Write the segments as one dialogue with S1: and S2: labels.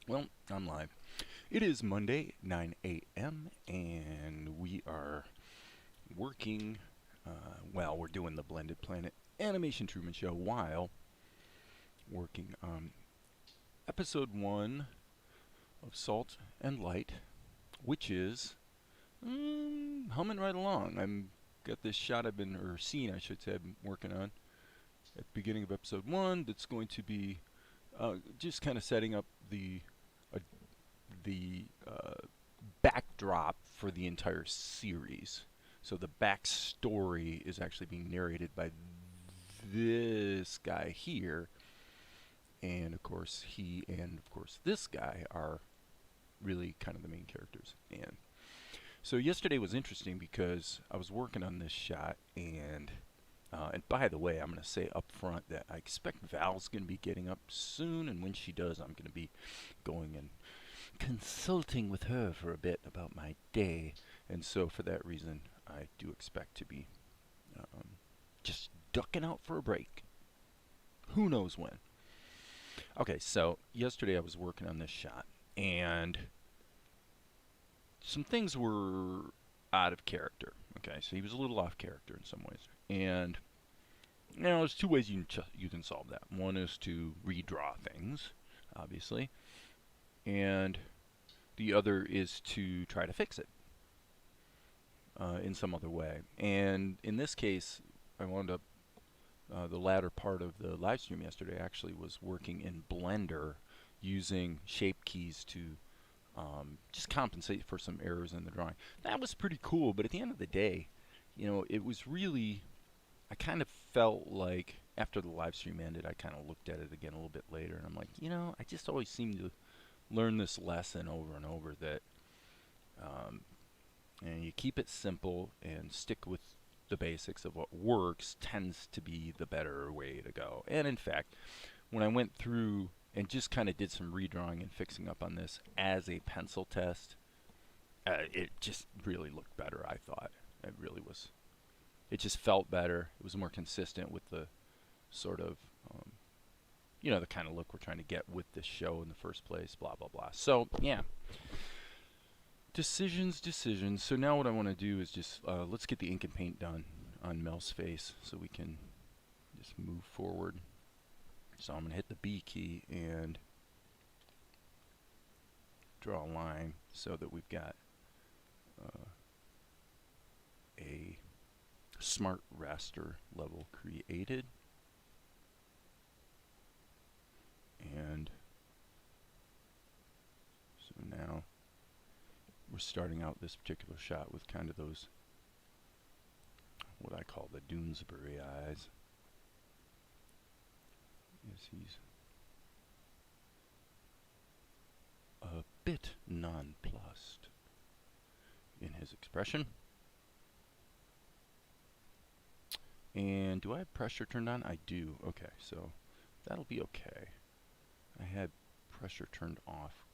S1: Well, I'm live. It is Monday, 9 a.m., and we are working. We're doing the Blended Planet Animation Truman Show while working on episode 1 of Salt and Light, which is humming right along. I'm got this shot or scene, I should say, I've been working on at the beginning of episode 1 that's going to be just kind of setting up uh, the backdrop for the entire series. So the backstory is actually being narrated by this guy here, and of course he and of course this guy are really kind of the main characters. And so yesterday was interesting because I was working on this shot, and by the way, I'm going to say up front that I expect Val's going to be getting up soon, and when she does, I'm going to be going and consulting with her for a bit about my day. And so for that reason, I do expect to be just ducking out for a break. Who knows when? Okay, so yesterday I was working on this shot, and some things were out of character. Okay, so he was a little off character in some ways. And there's two ways you can solve that. One is to redraw things, obviously, and the other is to try to fix it in some other way. And in this case, I wound up the latter part of the live stream yesterday actually was working in Blender using shape keys to just compensate for some errors in the drawing. That was pretty cool, but at the end of the day, it was really, I kind of felt like after the live stream ended, I kind of looked at it again a little bit later, and I'm like, I just always seem to learn this lesson over and over that and you keep it simple and stick with the basics of what works tends to be the better way to go. And in fact, when I went through and just kind of did some redrawing and fixing up on this as a pencil test, it just really looked better, I thought. It really was. It just felt better. It was more consistent with the sort of, the kind of look we're trying to get with this show in the first place, blah, blah, blah. So, yeah. Decisions. So now what I want to do is just, let's get the ink and paint done on Mel's face so we can just move forward. So I'm going to hit the B key and draw a line so that we've got a smart raster level created. And so now we're starting out this particular shot with kind of those, what I call the Doonesbury eyes. As he's a bit nonplussed in his expression. And do I have pressure turned on? I do. Okay, so that'll be okay. I had pressure turned off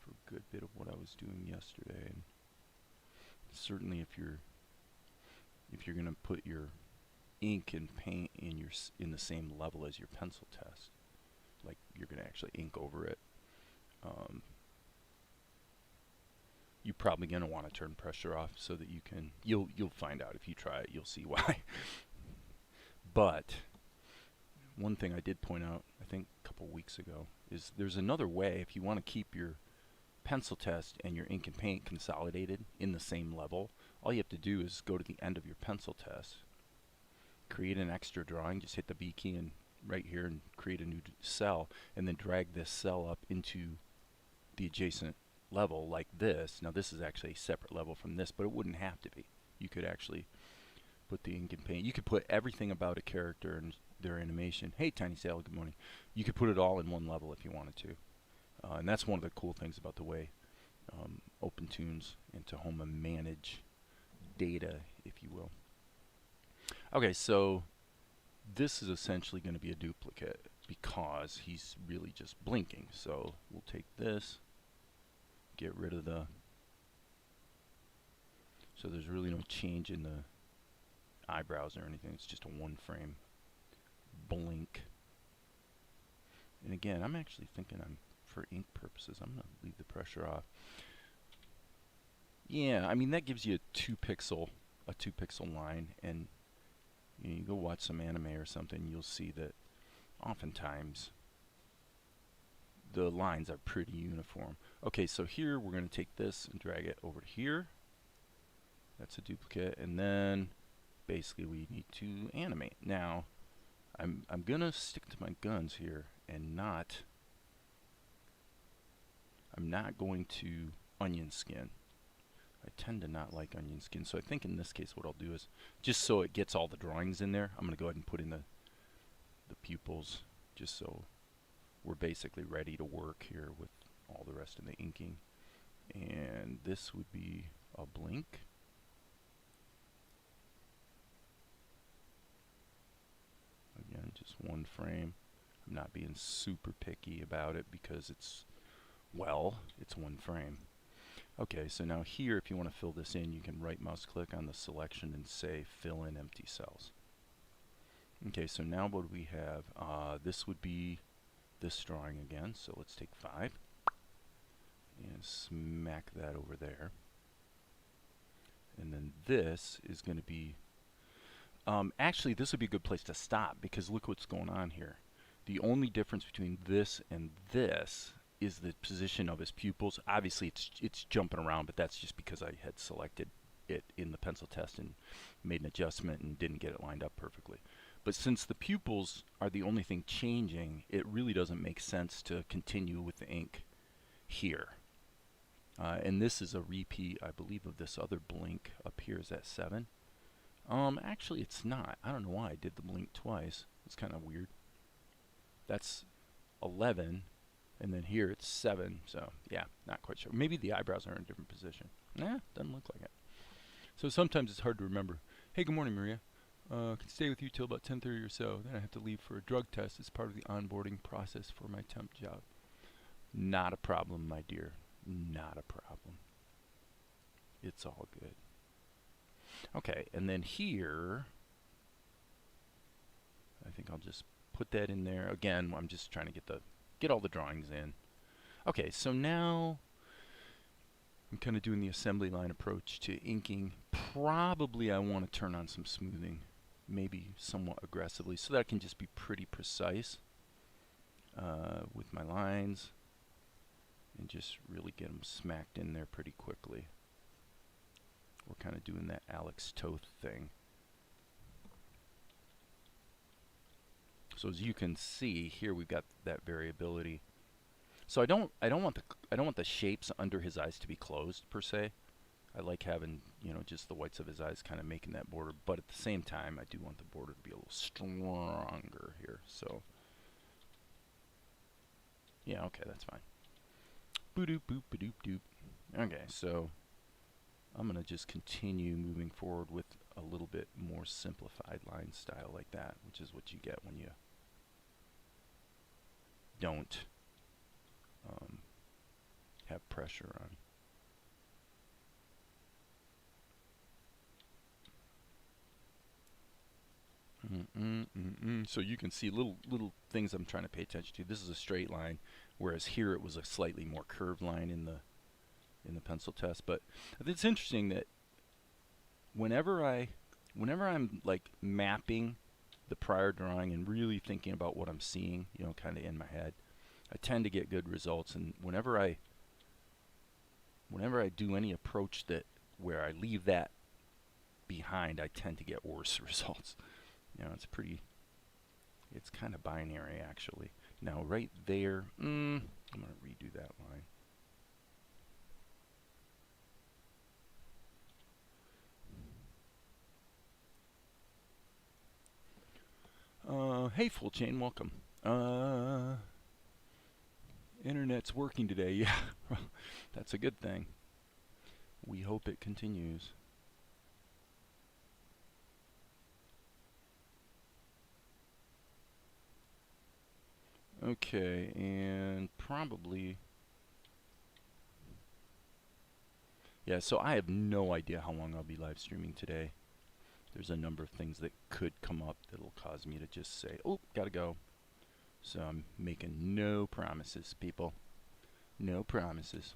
S1: for a good bit of what I was doing yesterday. And certainly if you're going to put your ink and paint in the same level as your pencil test, like you're going to actually ink over it, you're probably going to want to turn pressure off so that you'll find out if you try it, you'll see why. But one thing I did point out, I think a couple weeks ago, is there's another way. If you want to keep your pencil test and your ink and paint consolidated in the same level, all you have to do is go to the end of your pencil test, create an extra drawing, just hit the B key and right here and create a new cell, and then drag this cell up into the adjacent level like this. Now this is actually a separate level from this, but it wouldn't have to be. You could actually put the ink and paint. You could put everything about a character and their animation. Hey, Tiny Salad, good morning. You could put it all in one level if you wanted to. And that's one of the cool things about the way Opentoonz and Tahoma manage data, if you will. Okay, so this is essentially going to be a duplicate because he's really just blinking. So we'll take this, get rid of the, so there's really no change in the eyebrows or anything. It's just a one frame blink. And again, I'm actually thinking for ink purposes, I'm going to leave the pressure off. Yeah, I mean, that gives you a two pixel line, and you go watch some anime or something, you'll see that oftentimes the lines are pretty uniform. Okay, so here we're going to take this and drag it over to here. That's a duplicate, and then basically we need to animate. Now, I'm gonna stick to my guns here and I'm not going to onion skin. I tend to not like onion skin, so I think in this case what I'll do is, just so it gets all the drawings in there, I'm gonna go ahead and put in the pupils, just so we're basically ready to work here with all the rest of the inking. And this would be a blink. Again, just one frame. I'm not being super picky about it because it's one frame. Okay, so now here, if you want to fill this in, you can right mouse click on the selection and say fill in empty cells. Okay, so now what do we have? This would be this drawing again, so let's take 5 and smack that over there. And then this is going to be, actually this would be a good place to stop, because look what's going on here. The only difference between this and this is the position of his pupils. Obviously it's jumping around, but that's just because I had selected it in the pencil test and made an adjustment and didn't get it lined up perfectly. But since the pupils are the only thing changing, it really doesn't make sense to continue with the ink here. And this is a repeat, I believe, of this other blink up here. Is that 7? Actually it's not. I don't know why I did the blink twice. It's kind of weird. That's 11, and then here it's 7, so yeah, not quite sure. Maybe the eyebrows are in a different position. Nah, doesn't look like it. So sometimes it's hard to remember. Hey, good morning, Maria. Can stay with you till about 10:30 or so. Then I have to leave for a drug test as part of the onboarding process for my temp job. Not a problem, my dear. Not a problem. It's all good. Okay, and then here, I think I'll just put that in there. Again, I'm just trying to get all the drawings in. Okay, so now I'm kind of doing the assembly line approach to inking. Probably I want to turn on some smoothing, maybe somewhat aggressively, so that I can just be pretty precise with my lines and just really get them smacked in there pretty quickly. We're kind of doing that Alex Toth thing. So as you can see here, we've got that variability. So I don't want the shapes under his eyes to be closed per se. I like having, just the whites of his eyes kind of making that border, but at the same time I do want the border to be a little stronger here. So yeah, okay, that's fine. Boop boop boop doop. Okay, so I'm gonna just continue moving forward with a little bit more simplified line style like that, which is what you get when you don't have pressure on. So you can see little things I'm trying to pay attention to. This is a straight line, whereas here it was a slightly more curved line in the pencil test. But it's interesting that whenever I'm like mapping the prior drawing and really thinking about what I'm seeing, kind of in my head, I tend to get good results. And whenever I do any approach where I leave that behind, I tend to get worse results. It's kind of binary actually. Now right there, I'm going to redo that line. Hey, Full Chain, welcome. Internet's working today. Yeah, that's a good thing. We hope it continues. Okay, and probably, yeah, so I have no idea how long I'll be live streaming today. there's a number of things that could come up that'll cause me to just say, oh, gotta go. So I'm making no promises, people. No promises.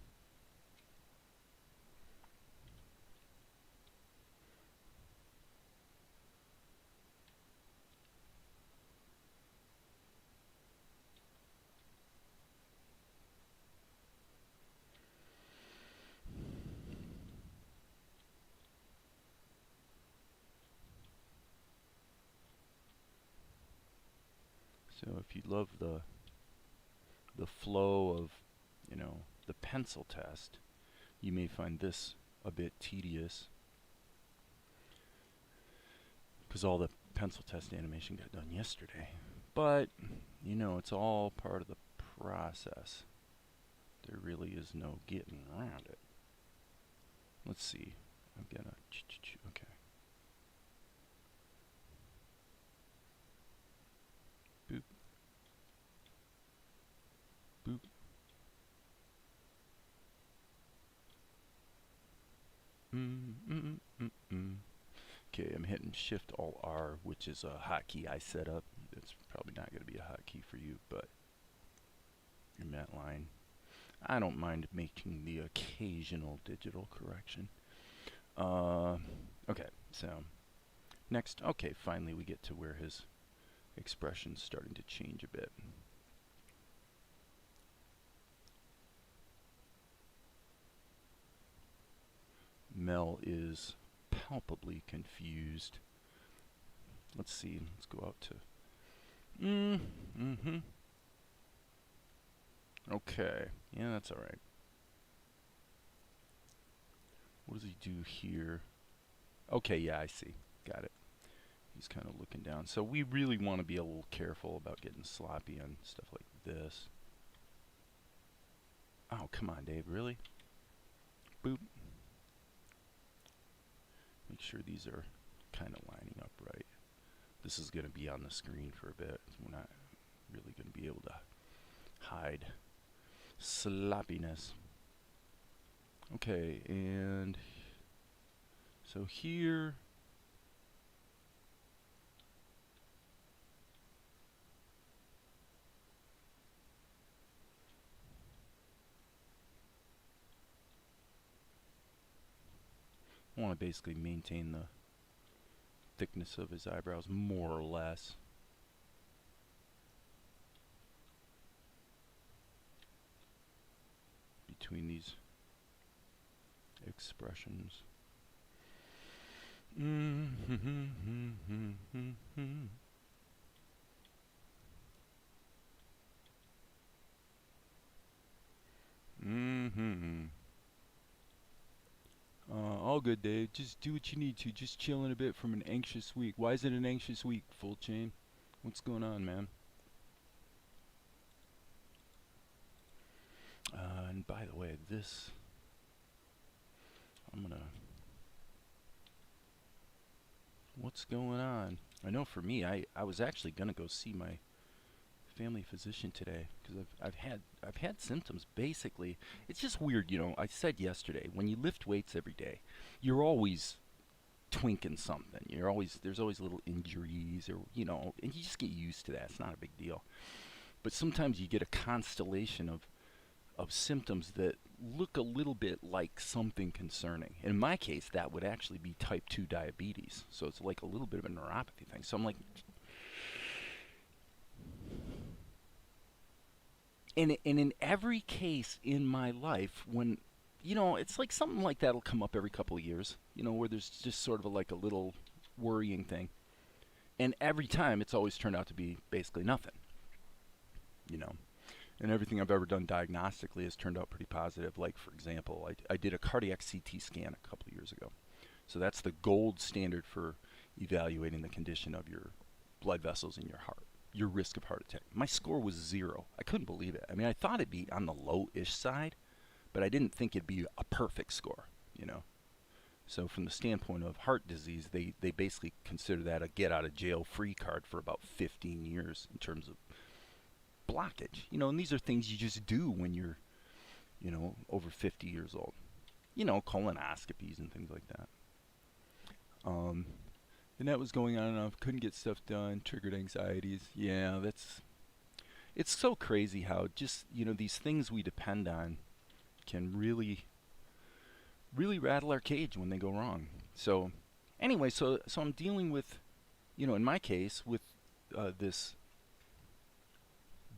S1: So if you love the flow of, the pencil test, you may find this a bit tedious because all the pencil test animation got done yesterday. But, it's all part of the process. There really is no getting around it. Let's see. I'm gonna, okay. Boop. Boop. Okay, I'm hitting Shift Alt R, which is a hotkey I set up. It's probably not going to be a hotkey for you, but your matte line. I don't mind making the occasional digital correction. Okay, so next, okay, finally we get to where his expression's starting to change a bit. Mel is palpably confused. Let's see, let's go out to okay, yeah, that's alright. What does he do here? Okay, yeah, I see. Got it. He's kind of looking down. So we really want to be a little careful about getting sloppy on stuff like this. Oh, come on, Dave, really? Boop. Make sure these are kind of lining up right. This is going to be on the screen for a bit. We're not really going to be able to hide sloppiness. Okay, and so here, I want to basically maintain the thickness of his eyebrows more or less. Between these expressions. All good, Dave. Just do what you need to. Just chilling a bit from an anxious week. Why is it an anxious week, Full Chain? What's going on, man? And by the way, this, I'm gonna, what's going on? I know for me, I was actually gonna go see my family physician today because I've had symptoms. Basically, it's just weird, I said yesterday, when you lift weights every day, you're always twinking something. There's always little injuries, or and you just get used to that. It's not a big deal. But sometimes you get a constellation of symptoms that look a little bit like something concerning. In my case, that would actually be type 2 diabetes. So it's like a little bit of a neuropathy thing. So I'm like, and in every case in my life, when, it's like something like that'll come up every couple of years, where there's just sort of a little worrying thing. And every time it's always turned out to be basically nothing, And everything I've ever done diagnostically has turned out pretty positive. Like, for example, I did a cardiac CT scan a couple of years ago. So that's the gold standard for evaluating the condition of your blood vessels in your heart, your risk of heart attack. My score was 0. I couldn't believe it. I mean, I thought it'd be on the low-ish side, but I didn't think it'd be a perfect score, So from the standpoint of heart disease, they basically consider that a get-out-of-jail-free card for about 15 years in terms of blockage, and these are things you just do when you're, over 50 years old, colonoscopies and things like that. the net was going on and off, couldn't get stuff done, triggered anxieties. Yeah, it's so crazy how just, these things we depend on can really rattle our cage when they go wrong. So anyway, so I'm dealing with, in my case, with this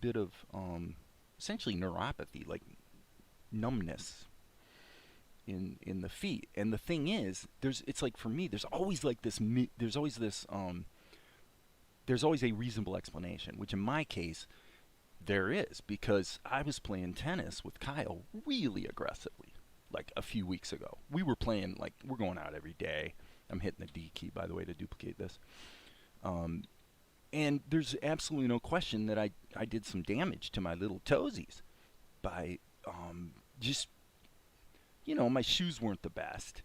S1: bit of essentially neuropathy, like numbness in the feet. And the thing is, it's like for me, there's always like this, there's always a reasonable explanation, which in my case there is, because I was playing tennis with Kyle really aggressively like a few weeks ago. We were playing, like, we're going out every day. I'm hitting the D key, by the way, to duplicate this. And there's absolutely no question that I did some damage to my little toesies by just, my shoes weren't the best.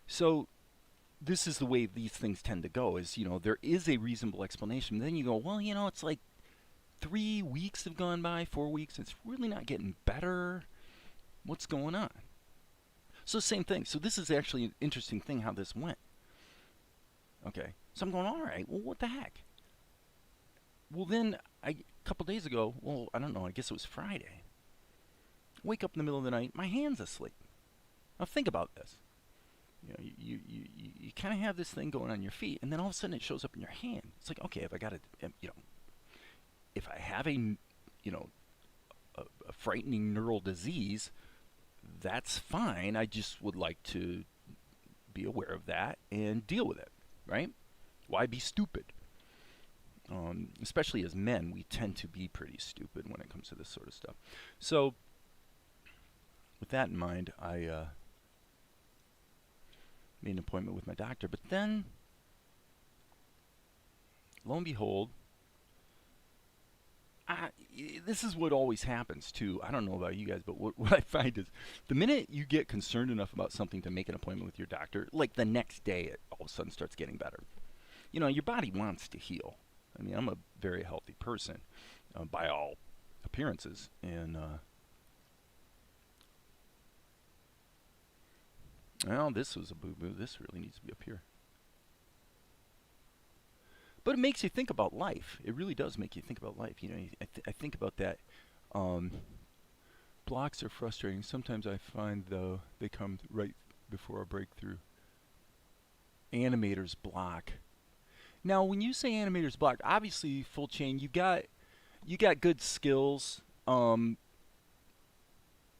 S1: So this is the way these things tend to go, is, there is a reasonable explanation. Then you go, well, it's like 3 weeks have gone by, 4 weeks. It's really not getting better. What's going on? So same thing. So this is actually an interesting thing how this went. Okay. So I'm going, all right, well, what the heck? Well, then a couple days ago, well, I don't know, I guess it was Friday. Wake up in the middle of the night, my hand's asleep. Now think about this. You kind of have this thing going on your feet, and then all of a sudden it shows up in your hand. It's like, okay, if I got if I have a frightening neural disease, that's fine. I just would like to be aware of that and deal with it, right? Why be stupid? Especially as men, we tend to be pretty stupid when it comes to this sort of stuff. So, with that in mind, I made an appointment with my doctor. But then, lo and behold, this is what always happens too. I don't know about you guys, but what I find is the minute you get concerned enough about something to make an appointment with your doctor, like the next day it all of a sudden starts getting better. Your body wants to heal. I mean, I'm a very healthy person by all appearances. And, well, this was a boo-boo. This really needs to be up here. But it makes you think about life. It really does make you think about life. I think about that. Blocks are frustrating. Sometimes I find, though, they come right before a breakthrough. Animators block. Now, when you say animators block, obviously, full chain, you got good skills,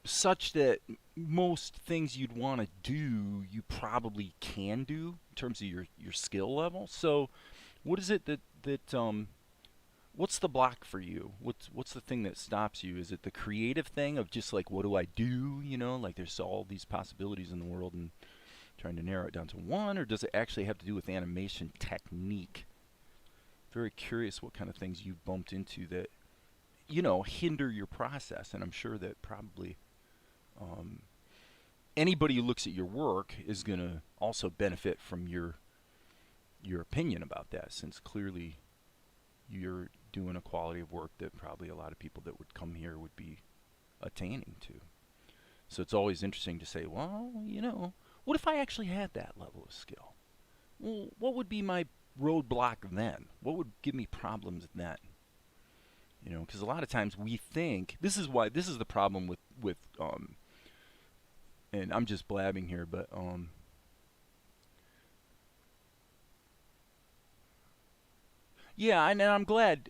S1: such that most things you'd want to do, you probably can do in terms of your skill level. So, what is it that what's the block for you? What's the thing that stops you? Is it the creative thing of just like, what do I do? Like there's all these possibilities in the world and trying to narrow it down to one, or does it actually have to do with animation technique? Very curious what kind of things you've bumped into that, hinder your process. And I'm sure that probably anybody who looks at your work is going to also benefit from your opinion about that, since clearly you're doing a quality of work that probably a lot of people that would come here would be attaining to. So it's always interesting to say, well, what if I actually had that level of skill? Well, what would be my roadblock then? What would give me problems then? Because a lot of times we think, this is the problem with and I'm just blabbing here, but yeah, and I'm glad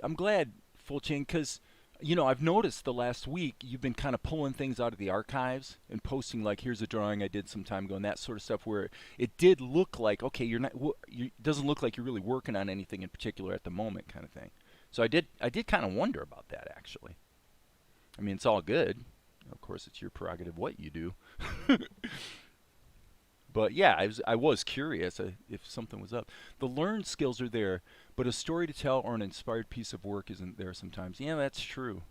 S1: full chain, because I've noticed the last week you've been kind of pulling things out of the archives and posting, like, here's a drawing I did some time ago and that sort of stuff, where it did look like, okay, it doesn't look like you're really working on anything in particular at the moment, kind of thing. So I did kind of wonder about that, actually. I mean, it's all good. Of course, it's your prerogative what you do. But yeah, I was curious if something was up. The learned skills are there, but a story to tell or an inspired piece of work isn't there sometimes. Yeah, that's true.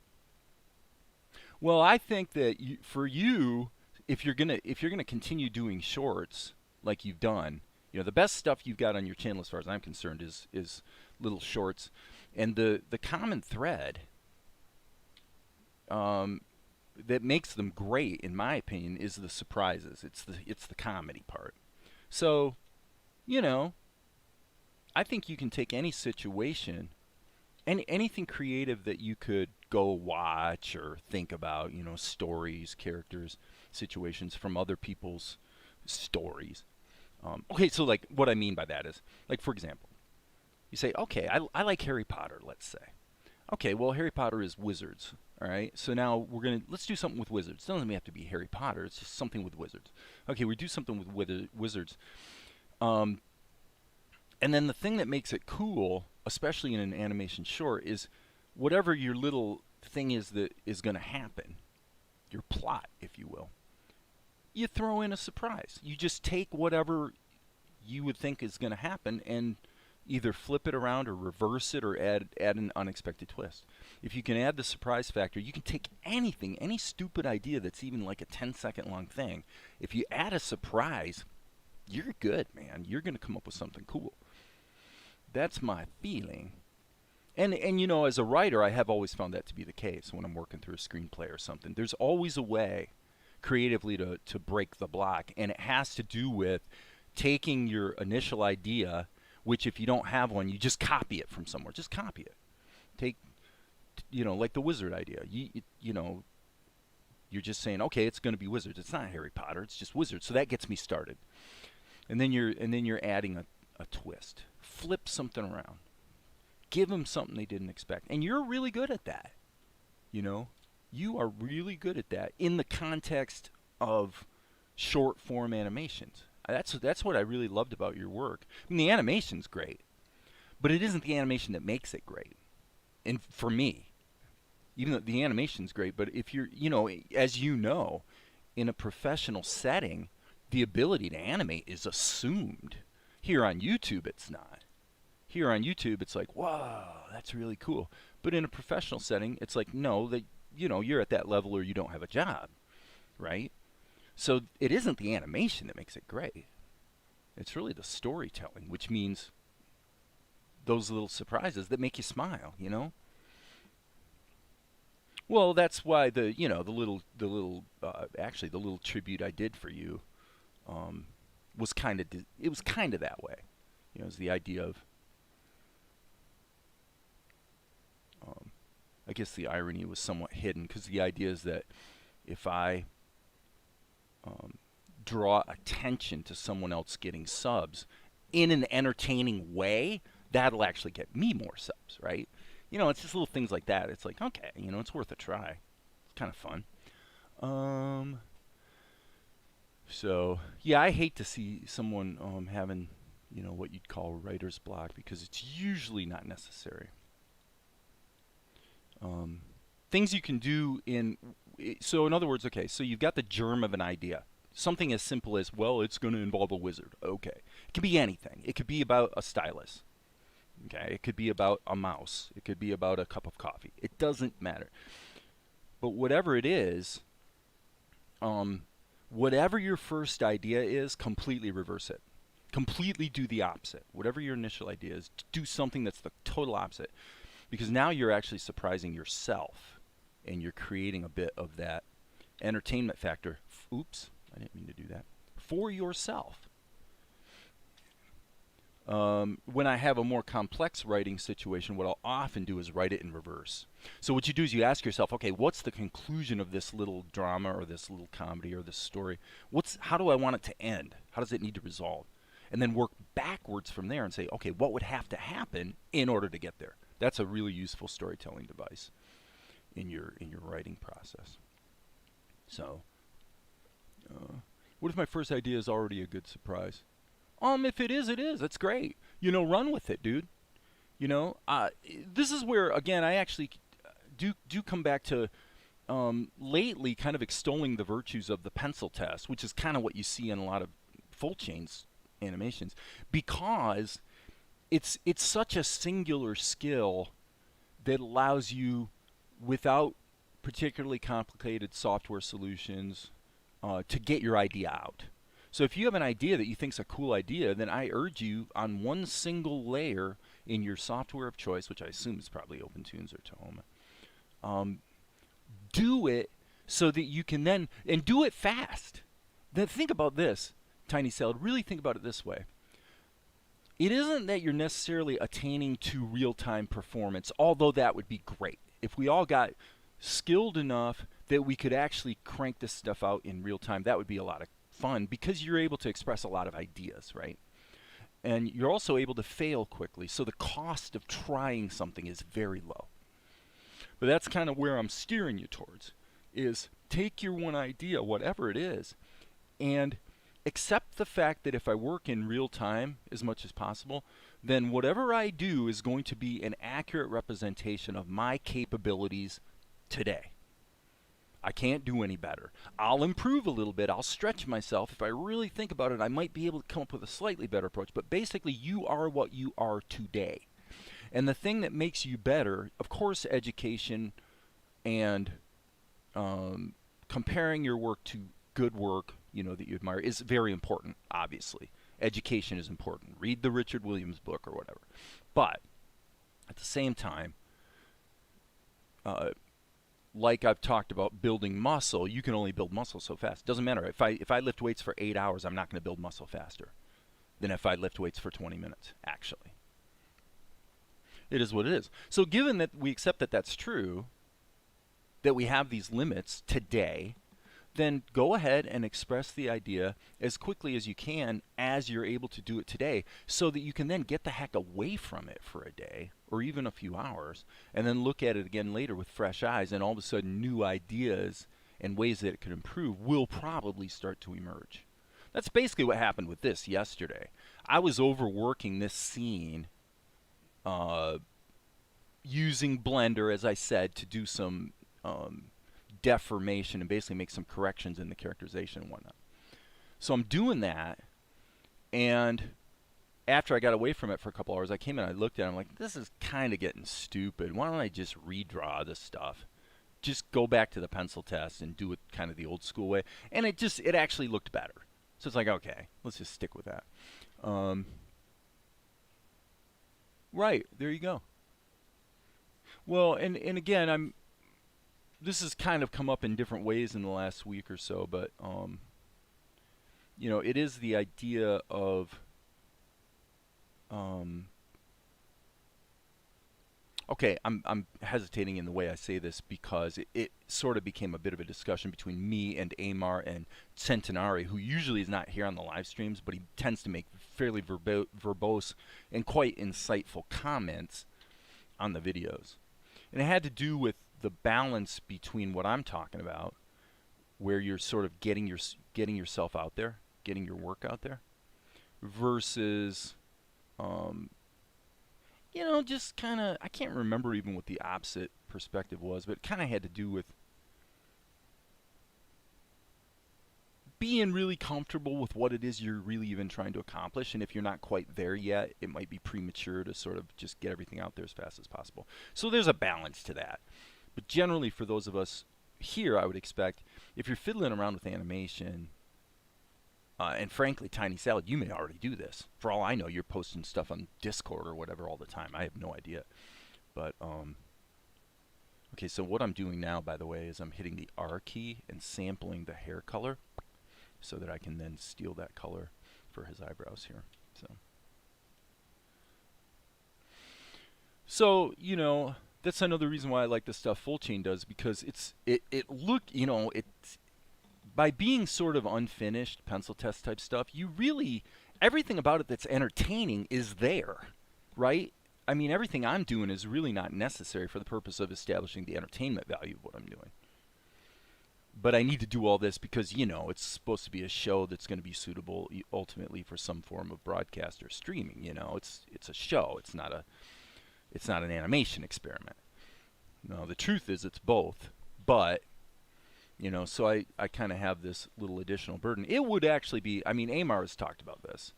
S1: Well, I think that for you, if you're gonna continue doing shorts like you've done, the best stuff you've got on your channel, as far as I'm concerned, is little shorts, and the common thread that makes them great, in my opinion, is the surprises. It's the comedy part. So, I think you can take any situation, anything creative that you could go watch or think about, stories, characters, situations from other people's stories. Okay, so like what I mean by that is, like for example, you say, okay, I like Harry Potter, let's say. Okay, well Harry Potter is wizards, all right? So now let's do something with wizards. It doesn't have to be Harry Potter, it's just something with wizards. Okay, we do something with wizards. Um, and then the thing that makes it cool, especially in an animation short, is whatever your little thing is that is going to happen, your plot, if you will, you throw in a surprise. You just take whatever you would think is going to happen and either flip it around or reverse it or add an unexpected twist. If you can add the surprise factor, you can take anything, any stupid idea that's even like a 10-second long thing. If you add a surprise, you're good, man. You're going to come up with something cool. That's my feeling. And as a writer, I have always found that to be the case when I'm working through a screenplay or something. There's always a way creatively to break the block, and it has to do with taking your initial idea, which if you don't have one, you just copy it from somewhere. Just copy it. Take, like the wizard idea. You're just saying, okay, it's going to be wizards. It's not Harry Potter. It's just wizards. So that gets me started. And then you're adding a twist. Flip something around. Give them something they didn't expect. And you're really good at that. You are really good at that in the context of short form animations. That's what I really loved about your work. I mean, the animation's great, but it isn't the animation that makes it great. And for me, even though the animation's great, but if you're, as you know, in a professional setting, the ability to animate is assumed. Here on YouTube, it's not. Here on YouTube, it's like, wow, that's really cool. But in a professional setting, it's like, no, that you're at that level or you don't have a job, right? So it isn't the animation that makes it great. It's really the storytelling, which means those little surprises that make you smile, Well, that's why the little tribute I did for you was kind of that way. It was the idea of I guess the irony was somewhat hidden because the idea is that if I draw attention to someone else getting subs in an entertaining way, that'll actually get me more subs, right? It's just little things like that. It's like, okay, it's worth a try. It's kind of fun. So, yeah, I hate to see someone having, what you'd call writer's block because it's usually not necessary. Things you can do so in other words, okay, so you've got the germ of an idea. Something as simple as, well, it's going to involve a wizard. Okay. It could be anything. It could be about a stylus. Okay. It could be about a mouse. It could be about a cup of coffee. It doesn't matter. But whatever it is, whatever your first idea is, completely reverse it. Completely do the opposite. Whatever your initial idea is, do something that's the total opposite. Because now you're actually surprising yourself, and you're creating a bit of that entertainment factor. Oops, I didn't mean to do that. For yourself. When I have a more complex writing situation, what I'll often do is write it in reverse. So what you do is you ask yourself, okay, what's the conclusion of this little drama or this little comedy or this story? How do I want it to end? How does it need to resolve? And then work backwards from there and say, okay, what would have to happen in order to get there? That's a really useful storytelling device in your writing process. So, what if my first idea is already a good surprise? If it is, it is. That's great. Run with it, dude. This is where, again, I actually do come back to lately kind of extolling the virtues of the pencil test, which is kind of what you see in a lot of full chains animations, because it's such a singular skill that allows you, without particularly complicated software solutions, to get your idea out. So if you have an idea that you think is a cool idea, then I urge you on one single layer in your software of choice, which I assume is probably Opentoonz or Tahoma, do it so that you can then, and do it fast. Then think about this, Tiny Salad, really think about it this way. it isn't that you're necessarily attaining to real-time performance, although that would be great. If we all got skilled enough that we could actually crank this stuff out in real time, that would be a lot of fun because you're able to express a lot of ideas, right? And you're also able to fail quickly, so the cost of trying something is very low. But that's kind of where I'm steering you towards, is take your one idea, whatever it is, and accept the fact that if I work in real time as much as possible, then whatever I do is going to be an accurate representation of my capabilities today. I can't do any better. I'll improve a little bit. I'll stretch myself. If I really think about it, I might be able to come up with a slightly better approach. But basically, you are what you are today. And the thing that makes you better, of course, education and comparing your work to good work, that you admire is very important, obviously. Education is important. Read the Richard Williams book or whatever. But at the same time, like I've talked about building muscle, you can only build muscle so fast. It doesn't matter. If I lift weights for 8 hours, I'm not going to build muscle faster than if I lift weights for 20 minutes, actually. It is what it is. So given that we accept that that's true, that we have these limits today, then go ahead and express the idea as quickly as you can as you're able to do it today, so that you can then get the heck away from it for a day or even a few hours and then look at it again later with fresh eyes, and all of a sudden new ideas and ways that it could improve will probably start to emerge. That's basically what happened with this yesterday. I was overworking this scene using Blender, as I said, to do some deformation and basically make some corrections in the characterization and whatnot. So I'm doing that, and after I got away from it for a couple hours, I came in and I looked at it, I'm like, this is kind of getting stupid. Why don't I just redraw this stuff? Just go back to the pencil test and do it kind of the old school way. And it actually looked better. So it's like, okay, let's just stick with that. Right, there you go. Well, and again, this has kind of come up in different ways in the last week or so, but it is the idea of okay, I'm hesitating in the way I say this because it sort of became a bit of a discussion between me and Amar and Centenari, who usually is not here on the live streams, but he tends to make fairly verbose and quite insightful comments on the videos. And it had to do with the balance between what I'm talking about, where you're sort of getting yourself out there, getting your work out there, versus just kind of, I can't remember even what the opposite perspective was, but it kind of had to do with being really comfortable with what it is you're really even trying to accomplish. And if you're not quite there yet, it might be premature to sort of just get everything out there as fast as possible. So there's a balance to that. But generally, for those of us here, I would expect if you're fiddling around with animation, and frankly, Tiny Salad, you may already do this. For all I know, you're posting stuff on Discord or whatever all the time. I have no idea. But, okay, so what I'm doing now, by the way, is I'm hitting the R key and sampling the hair color so that I can then steal that color for his eyebrows here. So that's another reason why I like the stuff Full Chain does, because it's by being sort of unfinished pencil test type stuff, you really, everything about it that's entertaining is there, right? I mean, everything I'm doing is really not necessary for the purpose of establishing the entertainment value of what I'm doing. But I need to do all this because, it's supposed to be a show that's going to be suitable ultimately for some form of broadcast or streaming. It's a show. It's not an animation experiment. No, the truth is it's both. But so I kind of have this little additional burden. It would actually be, Amar has talked about this,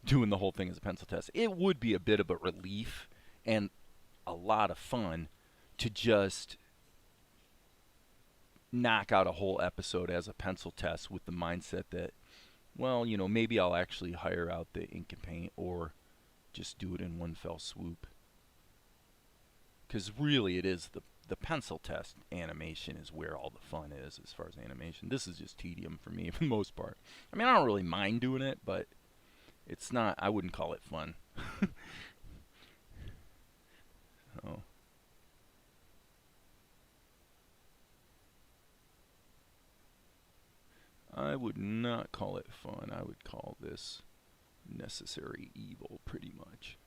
S1: doing the whole thing as a pencil test. It would be a bit of a relief and a lot of fun to just knock out a whole episode as a pencil test with the mindset that, well, maybe I'll actually hire out the ink and paint or just do it in one fell swoop. Because really it is the pencil test animation is where all the fun is as far as animation. This is just tedium for me for the most part. I don't really mind doing it, but It's not, I wouldn't call it fun. Oh. I would not call it fun. I would call this necessary evil, pretty much.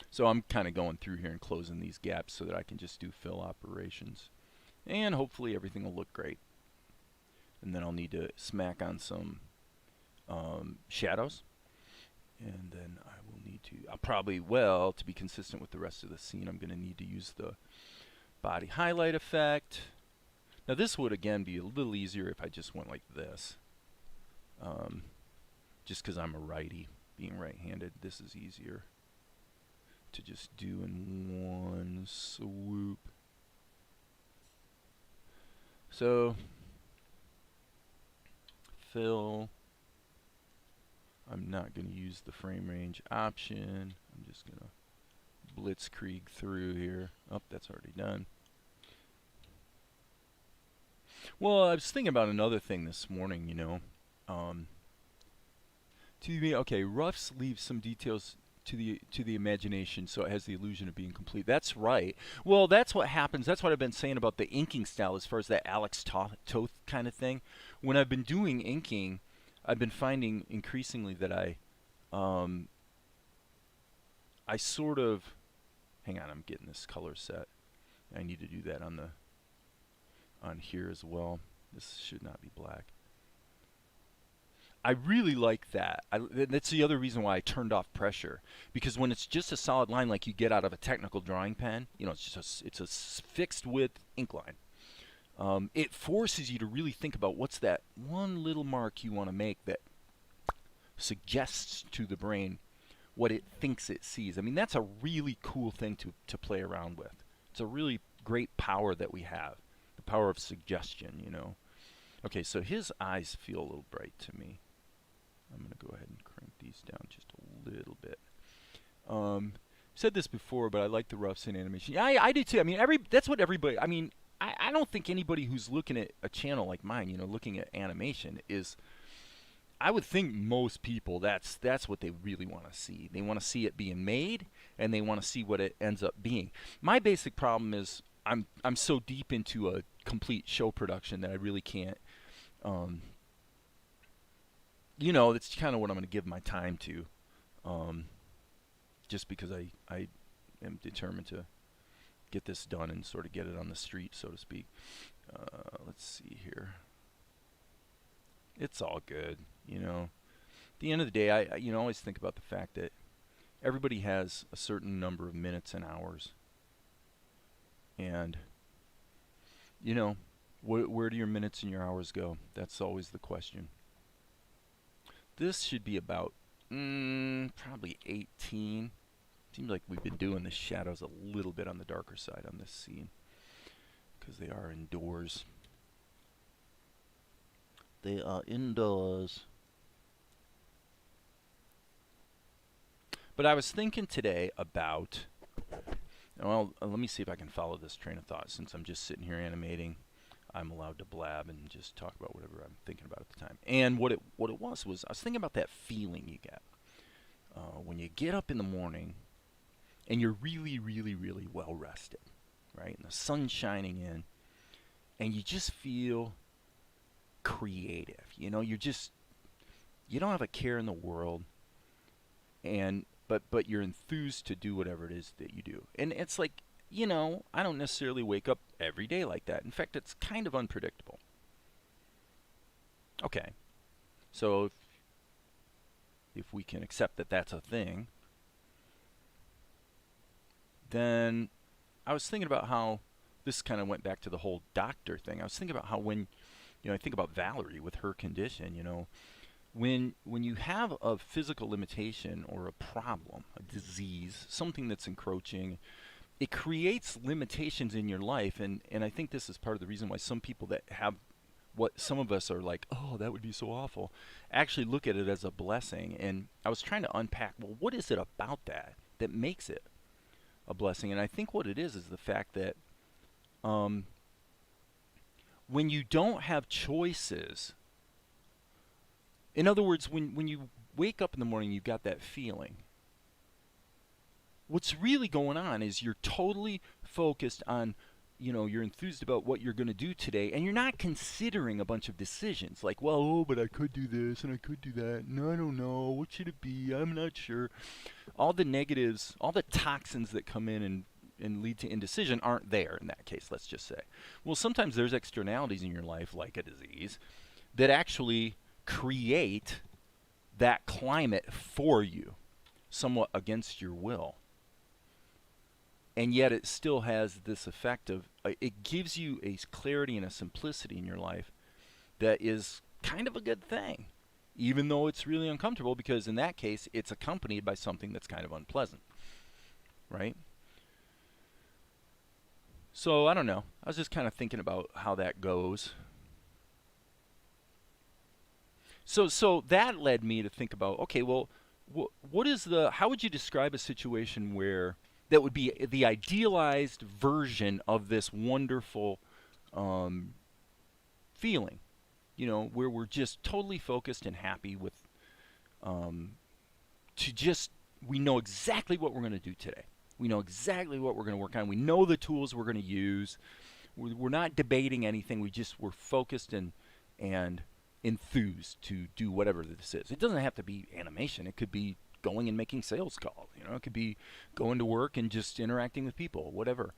S1: So I'm kind of going through here and closing these gaps so that I can just do fill operations. And hopefully everything will look great. And then I'll need to smack on some shadows. And then I will need to, I'll probably, well, to be consistent with the rest of the scene, I'm going to need to use the body highlight effect. Now this would again be a little easier if I just went like this. Just because I'm a righty, being right-handed, this is easier to just do in one swoop. So, fill. I'm not going to use the frame range option. I'm just going to blitzkrieg through here. Oh, that's already done. Well, I was thinking about another thing this morning, you know. Okay, roughs leave some details to the imagination, so it has the illusion of being complete. That's right. Well, that's what happens. That's what I've been saying about the inking style as far as that Alex Toth kind of thing. When I've been doing inking, I've been finding increasingly that I sort of, hang on, I'm getting this color set. I need to do that on here as well. This should not be black. I really like that. That's the other reason why I turned off pressure, because when it's just a solid line like you get out of a technical drawing pen, you know, it's a fixed width ink line. It forces you to really think about what's that one little mark you want to make that suggests to the brain what it thinks it sees. I mean, that's a really cool thing to play around with. It's a really great power that we have, the power of suggestion, you know. Okay, so his eyes feel a little bright to me. I'm going to go ahead and crank these down just a little bit. Said this before, but I like the roughs in animation. Yeah, I do too. I mean, that's what everybody, I mean, I don't think anybody who's looking at a channel like mine, you know, looking at animation is, I would think most people, that's what they really want to see. They want to see it being made, and they want to see what it ends up being. My basic problem is I'm so deep into a complete show production that I really can't, you know, that's kind of what I'm going to give my time to, just because I am determined to get this done and sort of get it on the street, so to speak. Let's see here. It's all good, you know. At the end of the day, I you know, always think about the fact that everybody has a certain number of minutes and hours. And, you know, where do your minutes and your hours go? That's always the question. This should be about probably 18. Seems like we've been doing the shadows a little bit on the darker side on this scene, because they are indoors. They are indoors. But I was thinking today about, well, let me see if I can follow this train of thought. Since I'm just sitting here animating, I'm allowed to blab and just talk about whatever I'm thinking about at the time. And what it was I was thinking about that feeling you get when you get up in the morning and you're really, really, really well rested, right? And the sun's shining in, and you just feel creative. You know, you don't have a care in the world, and but you're enthused to do whatever it is that you do. And it's like, you know, I don't necessarily wake up every day like that. In fact, it's kind of unpredictable. Okay, so if we can accept that that's a thing, then I was thinking about how this kind of went back to the whole doctor thing. I was thinking about how when, you know, I think about Valerie with her condition, you know, when you have a physical limitation or a problem, a disease, something that's encroaching, it creates limitations in your life. And I think this is part of the reason why some people that have what some of us are like, oh, that would be so awful, actually look at it as a blessing. And I was trying to unpack, well, what is it about that makes it a blessing? And I think what it is the fact that when you don't have choices, in other words, when you wake up in the morning, you've got that feeling. What's really going on is you're totally focused on, you're enthused about what you're going to do today, and you're not considering a bunch of decisions like, well, oh, but I could do this and I could do that. No, I don't know. What should it be? I'm not sure. All the negatives, all the toxins that come in and lead to indecision aren't there in that case, let's just say. Well, sometimes there's externalities in your life, like a disease, that actually create that climate for you, somewhat against your will. And yet it still has this effect of, it gives you a clarity and a simplicity in your life that is kind of a good thing, even though it's really uncomfortable, because in that case, it's accompanied by something that's kind of unpleasant, right? So I don't know. I was just kind of thinking about how that goes. So that led me to think about, okay, well, how would you describe a situation where that would be the idealized version of this wonderful feeling, where we're just totally focused and happy with, we know exactly what we're going to do today. We know exactly what we're going to work on. We know the tools we're going to use. We're not debating anything. We're focused and enthused to do whatever this is. It doesn't have to be animation. It could be going and making sales calls. It could be going to work and just interacting with people, whatever.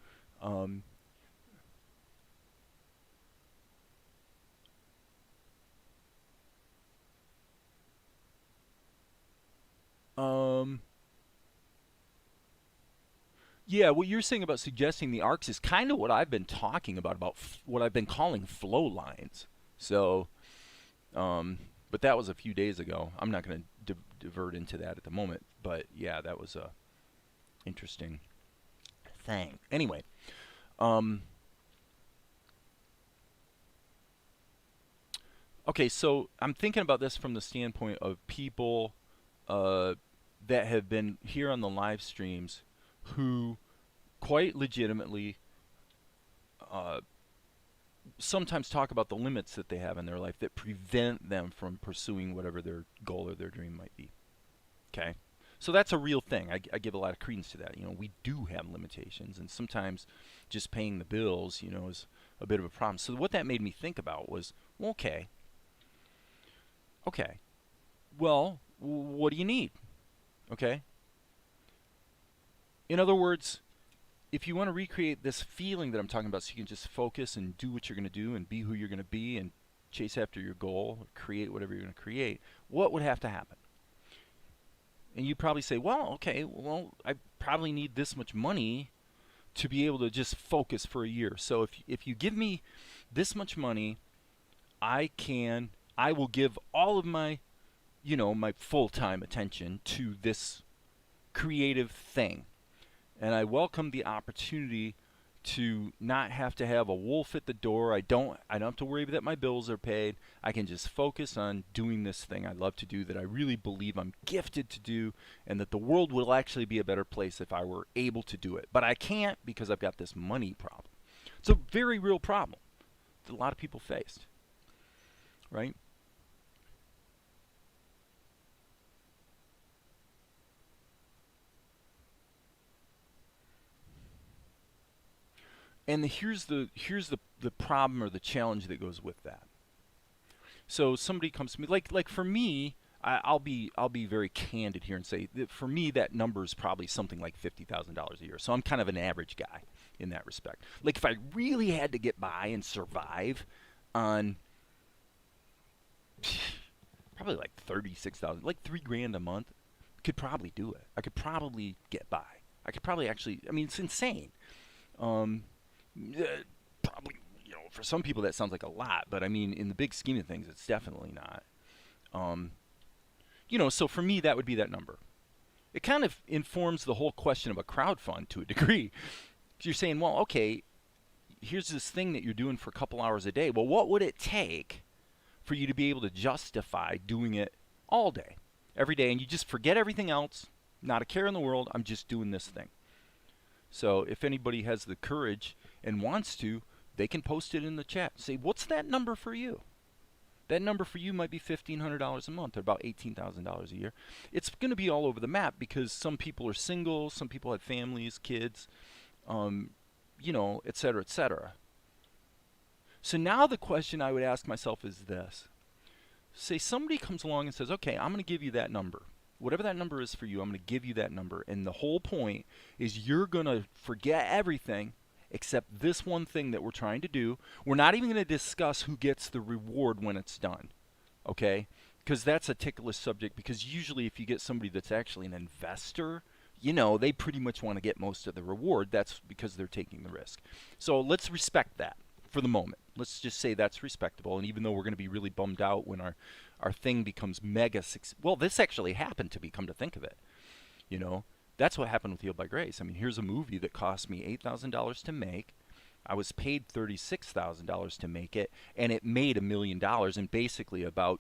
S1: Yeah, what you're saying about suggesting the arcs is kind of what I've been talking about what I've been calling flow lines. So, but that was a few days ago. I'm not going to divert into that at the moment. But yeah, that was a interesting thing. Anyway, okay, so I'm thinking about this from the standpoint of people that have been here on the live streams who quite legitimately sometimes talk about the limits that they have in their life that prevent them from pursuing whatever their goal or their dream might be. Okay? So that's a real thing. I give a lot of credence to that. We do have limitations, and sometimes just paying the bills, is a bit of a problem. So what that made me think about was, well, okay, well, what do you need? Okay? In other words, if you want to recreate this feeling that I'm talking about so you can just focus and do what you're going to do and be who you're going to be and chase after your goal, create whatever you're going to create, what would have to happen? And you probably say, well, okay, I probably need this much money to be able to just focus for a year. So if you give me this much money, I will give all of my, my full-time attention to this creative thing. And I welcome the opportunity to not have to have a wolf at the door. I don't have to worry that my bills are paid. I can just focus on doing this thing I love to do, that I really believe I'm gifted to do, and that the world will actually be a better place if I were able to do it. But I can't because I've got this money problem. It's a very real problem that a lot of people face, right? And here's the problem or the challenge that goes with that. So somebody comes to me, like for me, I'll be very candid here and say that for me that number is probably something like $50,000 a year. So I'm kind of an average guy in that respect. Like if I really had to get by and survive on probably like 36,000, like $3,000 a month, could probably do it. I could probably get by. I could probably actually. I mean, it's insane. Probably, for some people that sounds like a lot, but I mean, in the big scheme of things, it's definitely not. So for me, that would be that number. It kind of informs the whole question of a crowdfund to a degree. You're saying, well, okay, here's this thing that you're doing for a couple hours a day. Well, what would it take for you to be able to justify doing it all day, every day, and you just forget everything else, not a care in the world, I'm just doing this thing. So if anybody has the courage and wants to, they can post it in the chat. Say, what's that number for you? That number for you might be $1,500 a month, or about $18,000 a year. It's going to be all over the map because some people are single, some people have families, kids, et cetera, et cetera. So now the question I would ask myself is this. Say somebody comes along and says, okay, I'm going to give you that number. Whatever that number is for you, I'm going to give you that number. And the whole point is you're going to forget everything except this one thing that we're trying to do. We're not even going to discuss who gets the reward when it's done, okay? Because that's a ticklish subject, because usually if you get somebody that's actually an investor, they pretty much want to get most of the reward. That's because they're taking the risk. So let's respect that for the moment. Let's just say that's respectable. And even though we're going to be really bummed out when our thing becomes mega well, this actually happened to me, come to think of it. That's what happened with Healed by Grace. I mean, here's a movie that cost me $8,000 to make. I was paid $36,000 to make it, and it made $1 million. And basically, about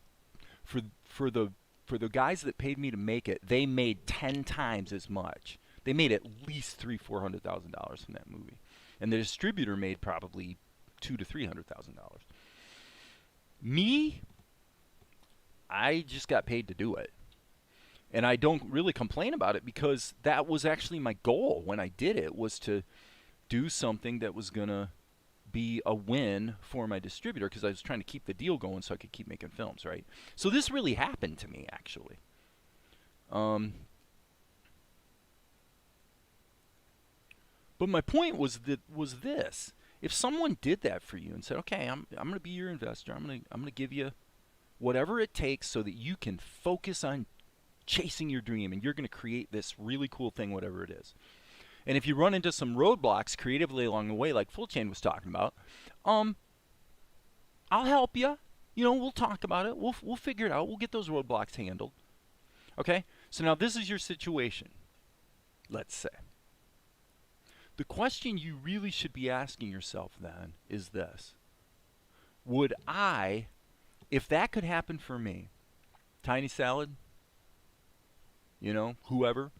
S1: for the guys that paid me to make it, they made 10 times as much. They made at least $300,000-$400,000 from that movie, and the distributor made probably $200,000 to $300,000. Me, I just got paid to do it. And I don't really complain about it, because that was actually my goal when I did it, was to do something that was going to be a win for my distributor, because I was trying to keep the deal going so I could keep making films, right? So this really happened to me, actually. But my point was this. If someone did that for you and said, okay, I'm going to be your investor, I'm going to give you whatever it takes so that you can focus on chasing your dream, and you're going to create this really cool thing, whatever it is. And if you run into some roadblocks creatively along the way, like Full Chain was talking about, I'll help you. We'll talk about it. We'll figure it out. We'll get those roadblocks handled. Okay? So now this is your situation, let's say. The question you really should be asking yourself then is this. Would I, if that could happen for me, Tiny Salad, whoever,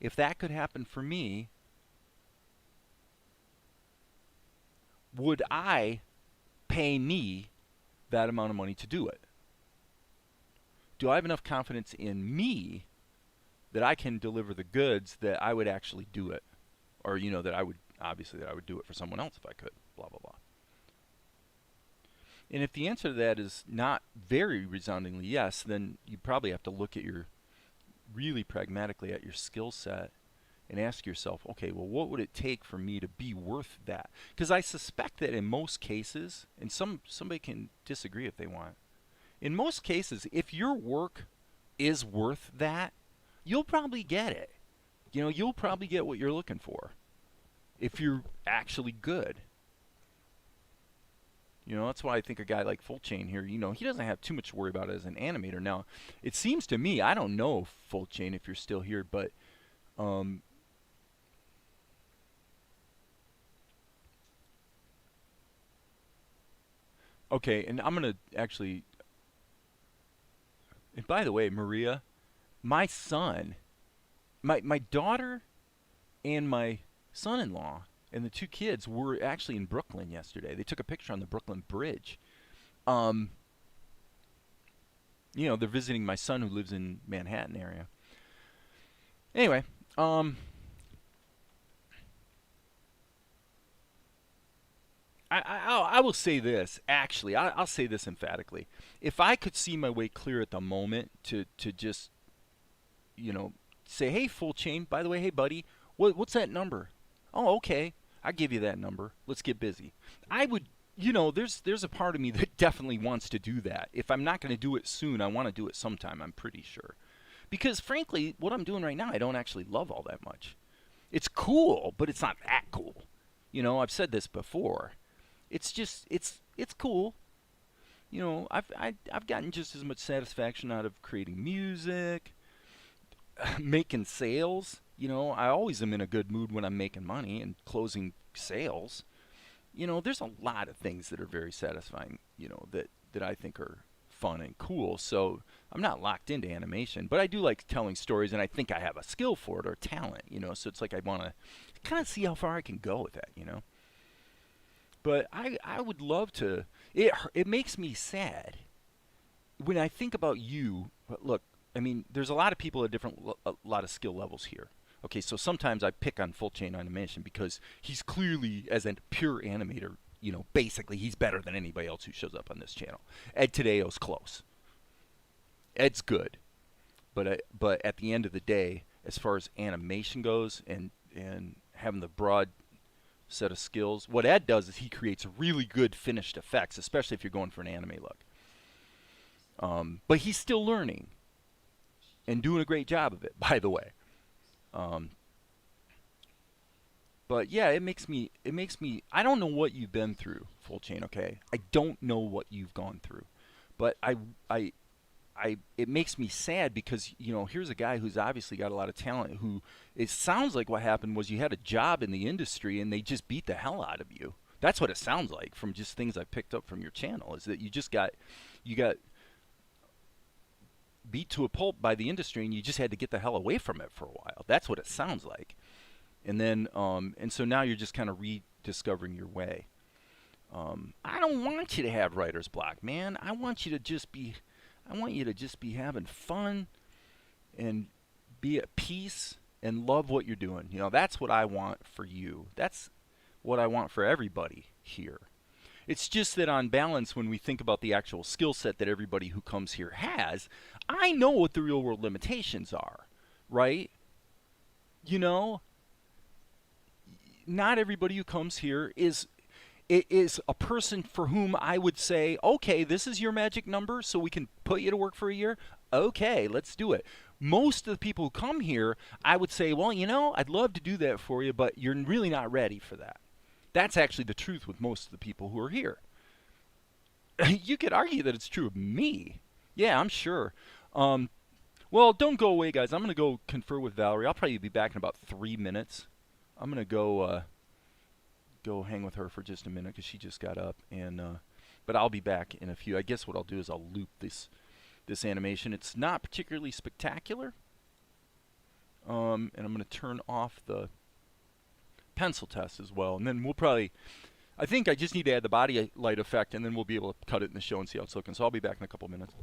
S1: if that could happen for me, would I pay me that amount of money to do it? Do I have enough confidence in me that I can deliver the goods that I would actually do it? Or, that I would do it for someone else if I could, blah, blah, blah. And if the answer to that is not very resoundingly yes, then you probably have to look at really pragmatically at your skill set and ask yourself, okay, well, what would it take for me to be worth that? Because I suspect that in most cases, and somebody can disagree if they want, in most cases, if your work is worth that, you'll probably get it. You'll probably get what you're looking for if you're actually good. That's why I think a guy like Full Chain here, he doesn't have too much to worry about as an animator. Now, it seems to me, I don't know, Full Chain, if you're still here, but okay, and I'm going to actually, and by the way, Maria, my son, my daughter and my son-in-law and the two kids were actually in Brooklyn yesterday. They took a picture on the Brooklyn Bridge. They're visiting my son who lives in Manhattan area. Anyway, I will say this, actually. I'll say this emphatically. If I could see my way clear at the moment to just, say, hey, Full Chain, by the way, hey, buddy, what's that number? Oh, okay, I'll give you that number. Let's get busy. I would, there's a part of me that definitely wants to do that. If I'm not going to do it soon, I want to do it sometime, I'm pretty sure. Because, frankly, what I'm doing right now, I don't actually love all that much. It's cool, but it's not that cool. I've said this before. It's just, it's cool. I've gotten just as much satisfaction out of creating music, making sales. I always am in a good mood when I'm making money and closing sales. There's a lot of things that are very satisfying, that I think are fun and cool. So I'm not locked into animation, but I do like telling stories, and I think I have a skill for it, or talent, so it's like I want to kind of see how far I can go with that, But I would love to. It makes me sad when I think about you. Look, I mean, there's a lot of people at a lot of skill levels here. Okay, so sometimes I pick on Full Chain Animation because he's clearly, as a pure animator, basically he's better than anybody else who shows up on this channel. Ed Tadeo's close. Ed's good, but at the end of the day, as far as animation goes and having the broad set of skills, what Ed does is he creates really good finished effects, especially if you're going for an anime look. But he's still learning and doing a great job of it, by the way. But yeah, it makes me, I don't know what you've been through, Full Chain, okay? I don't know what you've gone through. But it makes me sad because, here's a guy who's obviously got a lot of talent who, it sounds like what happened was you had a job in the industry and they just beat the hell out of you. That's what it sounds like from just things I picked up from your channel, is that you got beat to a pulp by the industry and you just had to get the hell away from it for a while. That's what it sounds like. And then, and so now you're just kind of rediscovering your way. I don't want you to have writer's block, man. I want you to just be having fun and be at peace and love what you're doing. That's what I want for you. That's what I want for everybody here. It's just that on balance, when we think about the actual skill set that everybody who comes here has, I know what the real world limitations are, right? Not everybody who comes here is a person for whom I would say, okay, this is your magic number, so we can put you to work for a year. Okay, let's do it. Most of the people who come here, I would say, well, I'd love to do that for you, but you're really not ready for that. That's actually the truth with most of the people who are here. You could argue that it's true of me. Yeah, I'm sure. Well, don't go away, guys. I'm going to go confer with Valerie. I'll probably be back in about 3 minutes. I'm going to go hang with her for just a minute because she just got up. But I'll be back in a few. I guess what I'll do is I'll loop this animation. It's not particularly spectacular. And I'm going to turn off the pencil test as well. And then we'll probably, I think I just need to add the body light effect, and then we'll be able to cut it in the show and see how it's looking. So I'll be back in a couple minutes.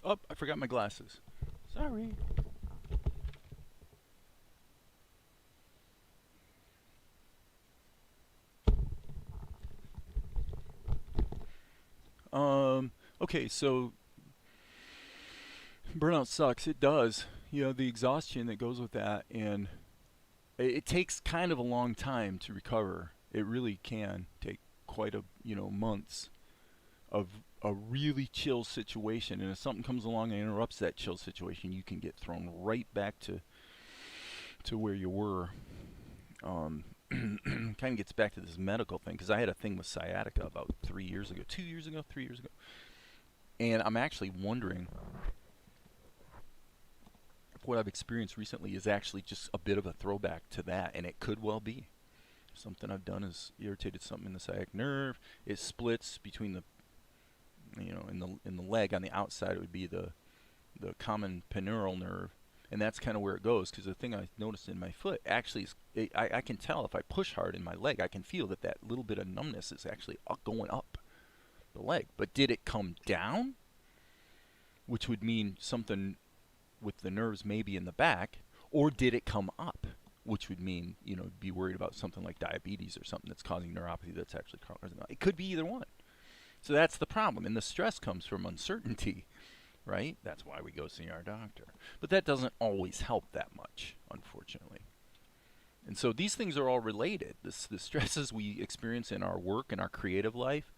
S1: Oh, I forgot my glasses. Sorry. Okay, so burnout sucks. It does. You know, the exhaustion that goes with that, and it takes kind of a long time to recover. It really can take quite a, months of a really chill situation. And if something comes along and interrupts that chill situation, you can get thrown right back to where you were. Kind of gets back to this medical thing because I had a thing with sciatica about 3 years ago, 2 years ago, 3 years ago. And I'm actually wondering if what I've experienced recently is actually just a bit of a throwback to that, and it could well be. Something I've done is irritated something in the sciatic nerve. It splits between the, in the leg on the outside. It would be the common peneural nerve, and that's kind of where it goes. Because the thing I noticed in my foot actually is, I can tell if I push hard in my leg, I can feel that little bit of numbness is actually going up the leg. But did it come down? Which would mean something with the nerves maybe in the back, or did it come up? Which would mean, be worried about something like diabetes or something that's causing neuropathy that's actually causing it. It could be either one. So that's the problem. And the stress comes from uncertainty, right? That's why we go see our doctor. But that doesn't always help that much, unfortunately. And so these things are all related. The stresses we experience in our work and our creative life,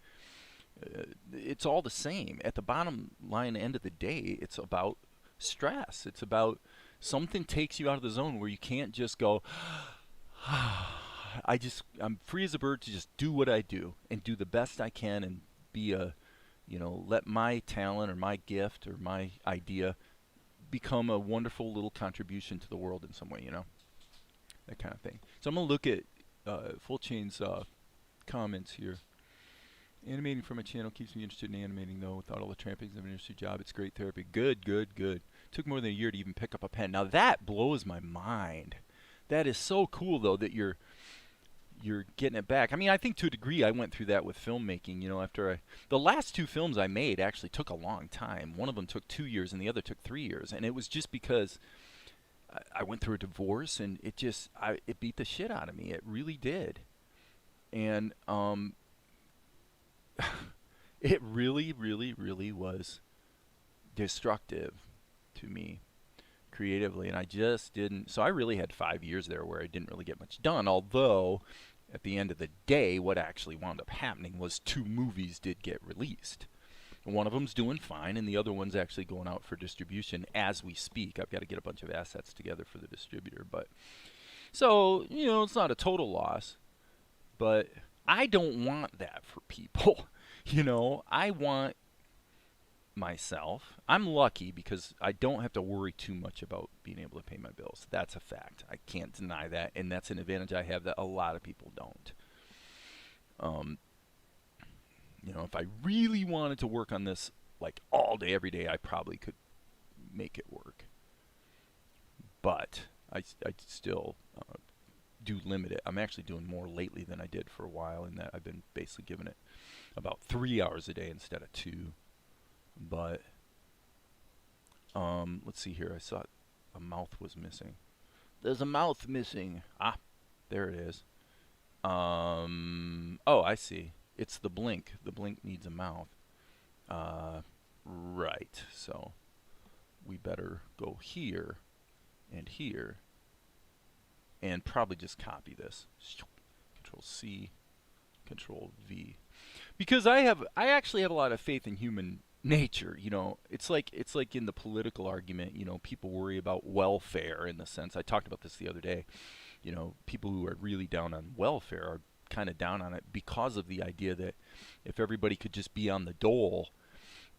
S1: it's all the same. At the bottom line, end of the day, it's about stress. It's about something takes you out of the zone where you can't just go, I'm free as a bird to just do what I do and do the best I can and be let my talent or my gift or my idea become a wonderful little contribution to the world in some way, that kind of thing. So I'm going to look at Full Chain's comments here. Animating from a channel keeps me interested in animating, though. Without all the trappings of an industry job, it's great therapy. Good, good, good. Took more than a year to even pick up a pen. Now that blows my mind. That is so cool, though, that you're getting it back. I mean, I think to a degree I went through that with filmmaking. After the last two films I made actually took a long time. One of them took 2 years, and the other took 3 years, and it was just because I went through a divorce, and it beat the shit out of me. It really did, and it really, really, really was destructive to me creatively, and I just didn't. So I really had 5 years there where I didn't really get much done, although at the end of the day what actually wound up happening was 2 movies did get released. One of them's doing fine, and the other one's actually going out for distribution as we speak. I've got to get a bunch of assets together for the distributor, but so it's not a total loss, but I don't want that for people. I want myself. I'm lucky because I don't have to worry too much about being able to pay my bills. That's a fact. I can't deny that, and that's an advantage I have that a lot of people don't. If I really wanted to work on this like all day, every day, I probably could make it work. But I still do limit it. I'm actually doing more lately than I did for a while, in that I've been basically giving it about 3 hours a day instead of 2. But let's see here. I saw a mouth was missing. There's a mouth missing. Ah, there it is. Oh, I see. It's the blink. The blink needs a mouth. Right. So we better go here and here, and probably just copy this. Control C, Control V, because I actually have a lot of faith in human nature. It's like in the political argument. People worry about welfare, in the sense I talked about this the other day. People who are really down on welfare are kind of down on it because of the idea that if everybody could just be on the dole,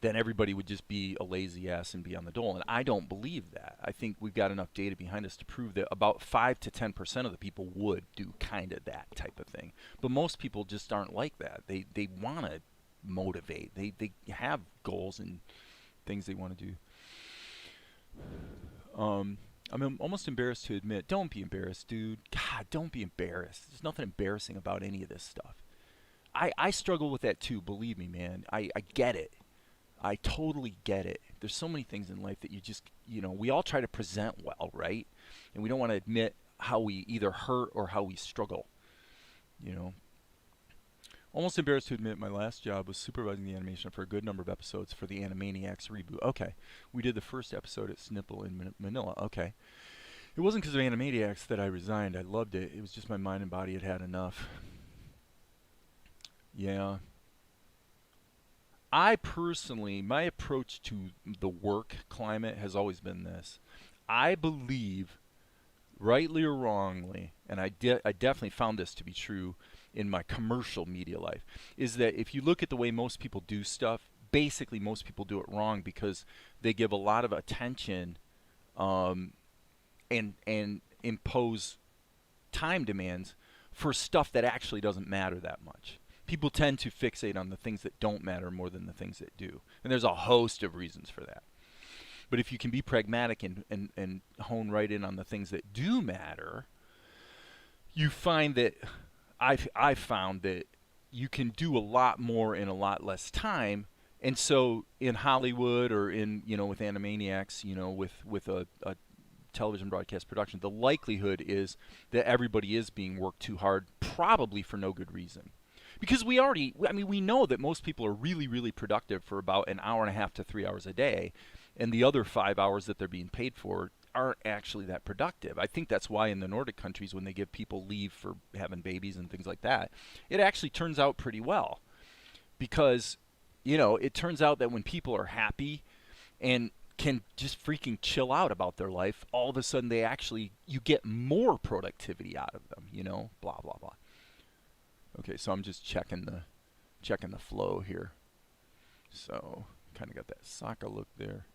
S1: then everybody would just be a lazy ass and be on the dole. And I don't believe that. I think we've got enough data behind us to prove that about 5 to 10% of the people would do kind of that type of thing. But most people just aren't like that. They want to motivate. They have goals and things they want to do. I'm almost embarrassed to admit. Don't be embarrassed, dude. God, don't be embarrassed. There's nothing embarrassing about any of this stuff. I struggle with that too, believe me, man. I get it. I totally get it. There's so many things in life that you just, we all try to present well, right? And we don't want to admit how we either hurt or how we struggle, you know. Almost embarrassed to admit my last job was supervising the animation for a good number of episodes for the Animaniacs reboot. Okay. We did the first episode at Snipple in Manila. Okay. It wasn't because of Animaniacs that I resigned. I loved it. It was just my mind and body had had enough. Yeah. I personally, my approach to the work climate has always been this. I believe, rightly or wrongly, and I definitely found this to be true in my commercial media life, is that if you look at the way most people do stuff, basically most people do it wrong because they give a lot of attention and impose time demands for stuff that actually doesn't matter that much. People tend to fixate on the things that don't matter more than the things that do. And there's a host of reasons for that. But if you can be pragmatic and hone right in on the things that do matter, you find that I've found that you can do a lot more in a lot less time. And so in Hollywood or in, with Animaniacs, with a television broadcast production, the likelihood is that everybody is being worked too hard, probably for no good reason. Because we know that most people are really, really productive for about an hour and a half to 3 hours a day, and the other 5 hours that they're being paid for aren't actually that productive. I think that's why in the Nordic countries, when they give people leave for having babies and things like that, it actually turns out pretty well. Because, it turns out that when people are happy and can just freaking chill out about their life, all of a sudden you get more productivity out of them, blah, blah, blah. Okay, so I'm just checking the flow here. So kind of got that Sokka look there.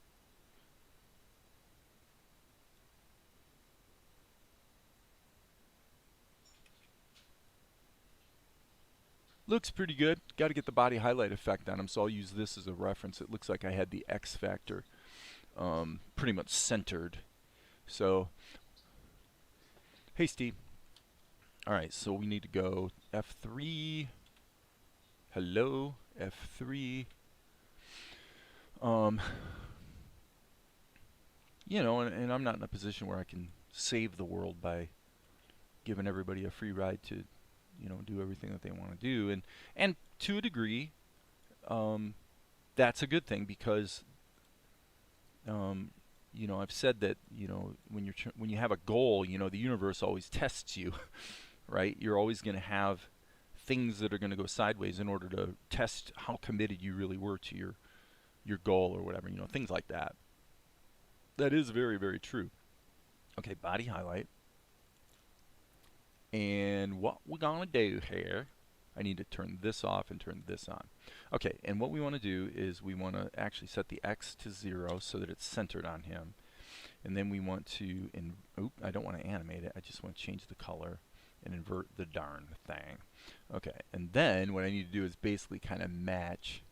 S1: Looks pretty good. Got to get the body highlight effect on him, so I'll use this as a reference. It looks like I had the X factor pretty much centered. So, hey Steve. All right, so we need to go F3. Hello, F3. And I'm not in a position where I can save the world by giving everybody a free ride to, do everything that they want to do. And to a degree, that's a good thing because, I've said that, when you have a goal, the universe always tests you. Right? You're always going to have things that are going to go sideways in order to test how committed you really were to your goal or whatever, things like that. That is very, very true. Okay, body highlight. And what we're going to do here, I need to turn this off and turn this on. Okay, and what we want to do is we want to actually set the X to 0 so that it's centered on him. And then we want to, I don't want to animate it, I just want to change the color and invert the darn thing. Okay, and then what I need to do is basically kind of match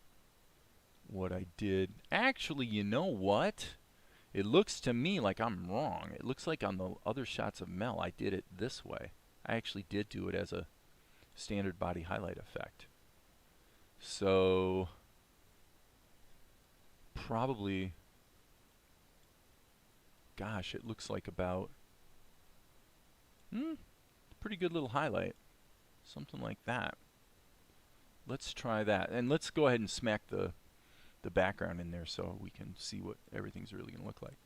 S1: what I did. Actually, you know what? It looks to me like I'm wrong. It looks like on the other shots of Mel, I did it this way. I actually did do it as a standard body highlight effect. So, probably, gosh, it looks like about, pretty good little highlight. Something like that. Let's try that. And let's go ahead and smack the background in there so we can see what everything's really going to look like.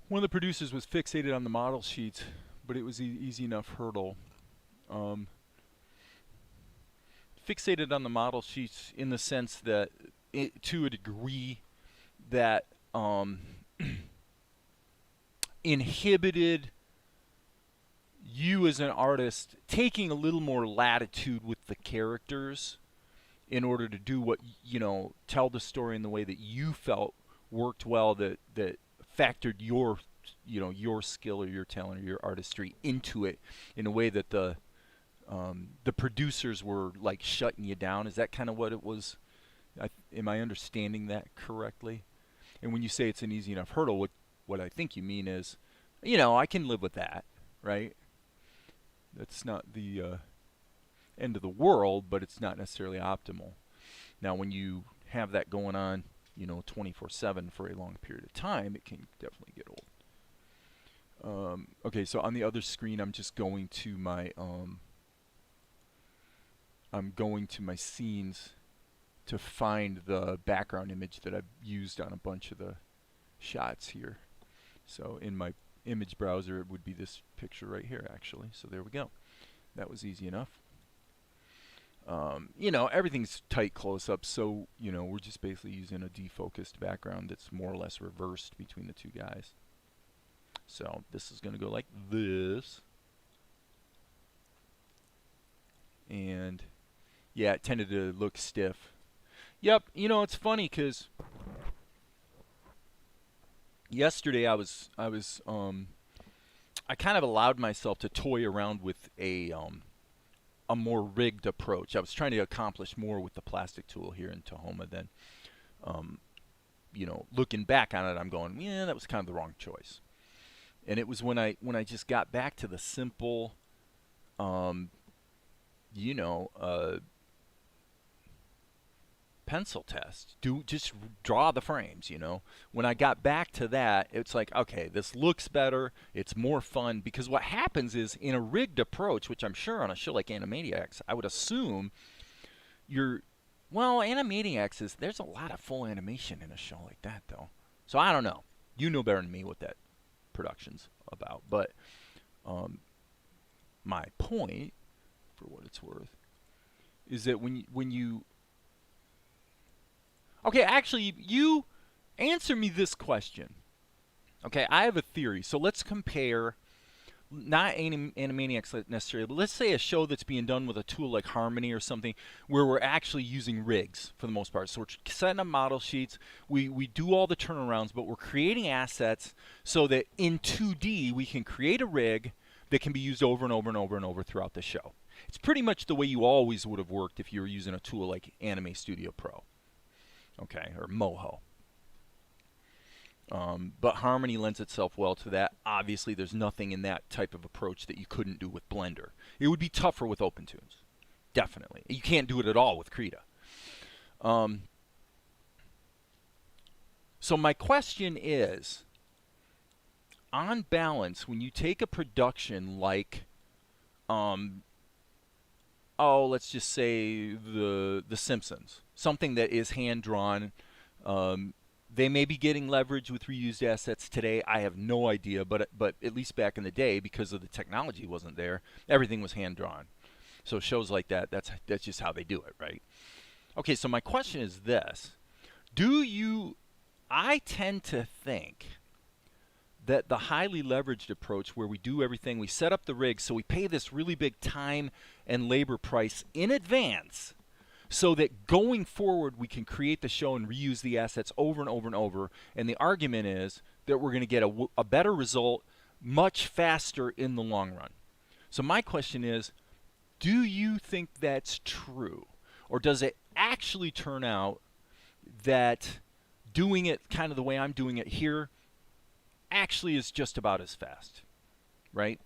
S1: One of the producers was fixated on the model sheets, but it was an easy enough hurdle. Fixated on the model sheets in the sense that, to a degree, that inhibited you as an artist taking a little more latitude with the characters in order to do what, tell the story in the way that you felt worked well, that factored your skill or your talent or your artistry into it in a way that the producers were like shutting you down. Is that kind of what it was? Am I understanding that correctly? And when you say it's an easy enough hurdle, what I think you mean is, I can live with that, right? That's not the end of the world, but it's not necessarily optimal. Now, when you have that going on you know, 24/7 for a long period of time, it can definitely get old. Okay, so on the other screen, I'm just going to my scenes to find the background image that I've used on a bunch of the shots here. So in my image browser, it would be this picture right here, actually. So there we go. That was easy enough. You know, everything's tight close-up, so, you know, we're just basically using a defocused background that's more or less reversed between the two guys. So this is going to go like this. And yeah, it tended to look stiff. Yep, you know, it's funny because yesterday I kind of allowed myself to toy around with a more rigged approach. I was trying to accomplish more with the plastic tool here in Tahoma than, you know, looking back on it, I'm going, yeah, that was kind of the wrong choice. And it was when I just got back to the simple, you know, pencil test. Just draw the frames, you know. When I got back to that, it's like, okay, this looks better. It's more fun, because what happens is in a rigged approach, which I'm sure on a show like Animaniacs, I would assume well, Animaniacs is, there's a lot of full animation in a show like that, though. So I don't know. You know better than me what that production's about. But my point, for what it's worth, is that when you okay, actually, you answer me this question. Okay, I have a theory. So let's compare, not Animaniacs necessarily, but let's say a show that's being done with a tool like Harmony or something, where we're actually using rigs for the most part. So we're setting up model sheets. We do all the turnarounds, but we're creating assets so that in 2D we can create a rig that can be used over and over and over and over throughout the show. It's pretty much the way you always would have worked if you were using a tool like Anime Studio Pro. Okay, or Moho. But Harmony lends itself well to that. Obviously, there's nothing in that type of approach that you couldn't do with Blender. It would be tougher with Opentoonz. Definitely. You can't do it at all with Krita. So my question is, on balance, when you take a production like, let's just say the Simpsons, something that is hand-drawn, they may be getting leverage with reused assets today. I have no idea, but at least back in the day, because of the technology wasn't there, everything was hand-drawn. So shows like that, that's just how they do it, right? Okay, so my question is this. I tend to think that the highly leveraged approach, where we do everything, we set up the rig, so we pay this really big time and labor price in advance, so that going forward we can create the show and reuse the assets over and over and over. And the argument is that we're going to get a better result much faster in the long run. So my question is, do you think that's true? Or does it actually turn out that doing it kind of the way I'm doing it here actually is just about as fast, right?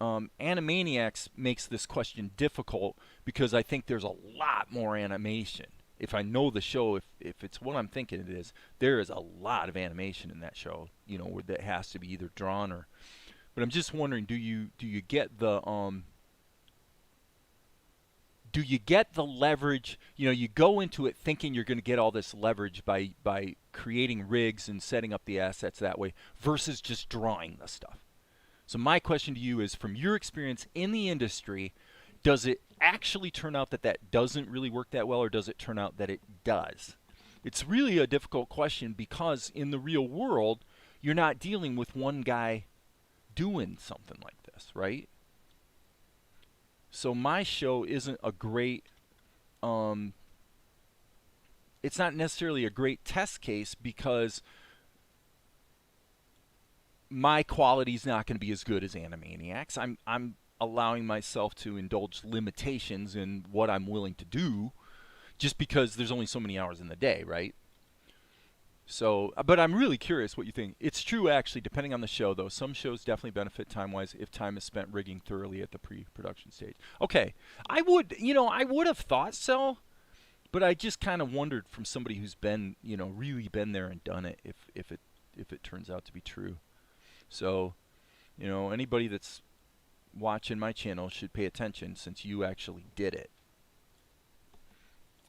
S1: Animaniacs makes this question difficult because I think there's a lot more animation. If I know the show, if it's what I'm thinking it is, there is a lot of animation in that show, you know, where that has to be either drawn or. But I'm just wondering, do you get the leverage? You know, you go into it thinking you're going to get all this leverage by creating rigs and setting up the assets that way versus just drawing the stuff. So my question to you is, from your experience in the industry, does it actually turn out that doesn't really work that well, or does it turn out that it does? It's really a difficult question because in the real world, you're not dealing with one guy doing something like this, right? So my show isn't a great, it's not necessarily a great test case because my quality is not going to be as good as Animaniacs. I'm allowing myself to indulge limitations in what I'm willing to do just because there's only so many hours in the day, right? So, but I'm really curious what you think. It's true, actually, depending on the show, though. Some shows definitely benefit time-wise if time is spent rigging thoroughly at the pre-production stage. Okay, I would have thought so, But I just kind of wondered from somebody who's been, you know, really been there and done it, if it turns out to be true. So, you know, anybody that's watching my channel should pay attention since you actually did it.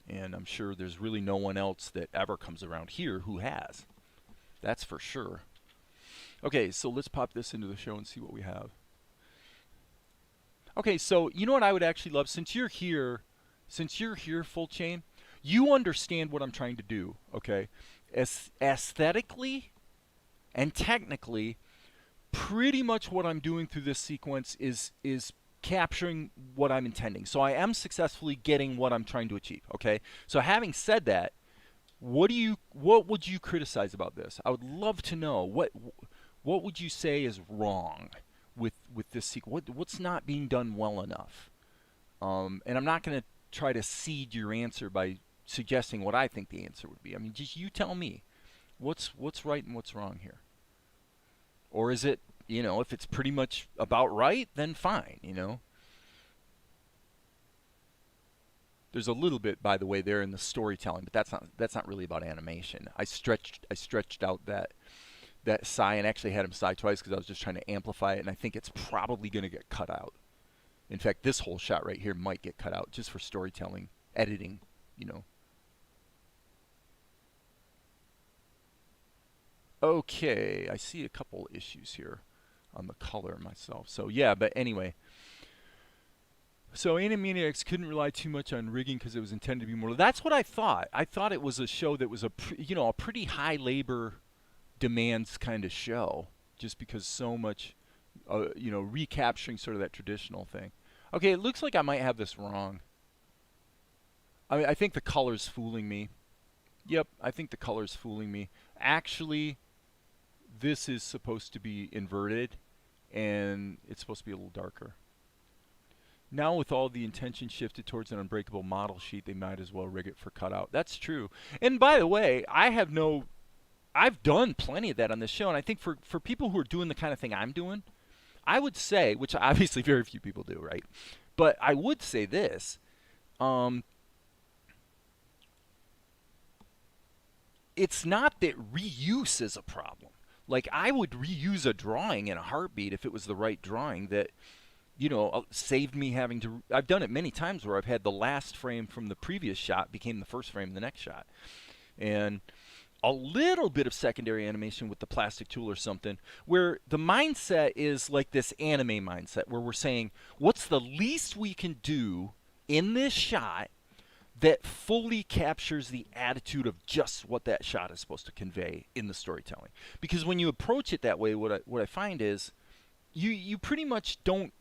S1: And I'm sure there's really no one else that ever comes around here who has. That's for sure. Okay, so let's pop this into the show and see what we have. Okay, so you know what I would actually love, since you're here, Full Chain, you understand what I'm trying to do, okay? Aesthetically and technically, pretty much what I'm doing through this sequence is capturing what I'm intending. So I am successfully getting what I'm trying to achieve, okay? So having said that, what would you criticize about this? I would love to know what would you say is wrong with this sequence? What's not being done well enough? And I'm not going to try to seed your answer by suggesting what I think the answer would be. I mean, just you tell me what's right and what's wrong here. Or is it, you know, if it's pretty much about right, then fine, you know. There's a little bit, by the way, there in the storytelling, but that's not really about animation. I stretched out that sigh and actually had him sigh twice because I was just trying to amplify it, and I think it's probably going to get cut out. In fact, this whole shot right here might get cut out just for storytelling, editing, you know. Okay, I see a couple issues here on the color myself. So yeah, but anyway. So Animaniacs couldn't rely too much on rigging because it was intended to be more. That's what I thought. I thought it was a show that was a pretty high labor demands kind of show, just because so much, you know, recapturing sort of that traditional thing. Okay, it looks like I might have this wrong. I think the color's fooling me. Yep, I think the color's fooling me. Actually, this is supposed to be inverted, and it's supposed to be a little darker. Now with all the intention shifted towards an unbreakable model sheet, they might as well rig it for cutout. That's true. And by the way, I've done plenty of that on this show, and I think for people who are doing the kind of thing I'm doing, I would say, which obviously very few people do, right? But I would say this. It's not that reuse is a problem. Like, I would reuse a drawing in a heartbeat if it was the right drawing that, you know, saved me having to... I've done it many times where I've had the last frame from the previous shot became the first frame of the next shot. And a little bit of secondary animation with the plastic tool or something, where the mindset is like this anime mindset, where we're saying, what's the least we can do in this shot that fully captures the attitude of just what that shot is supposed to convey in the storytelling? Because when you approach it that way, what I find is you pretty much don't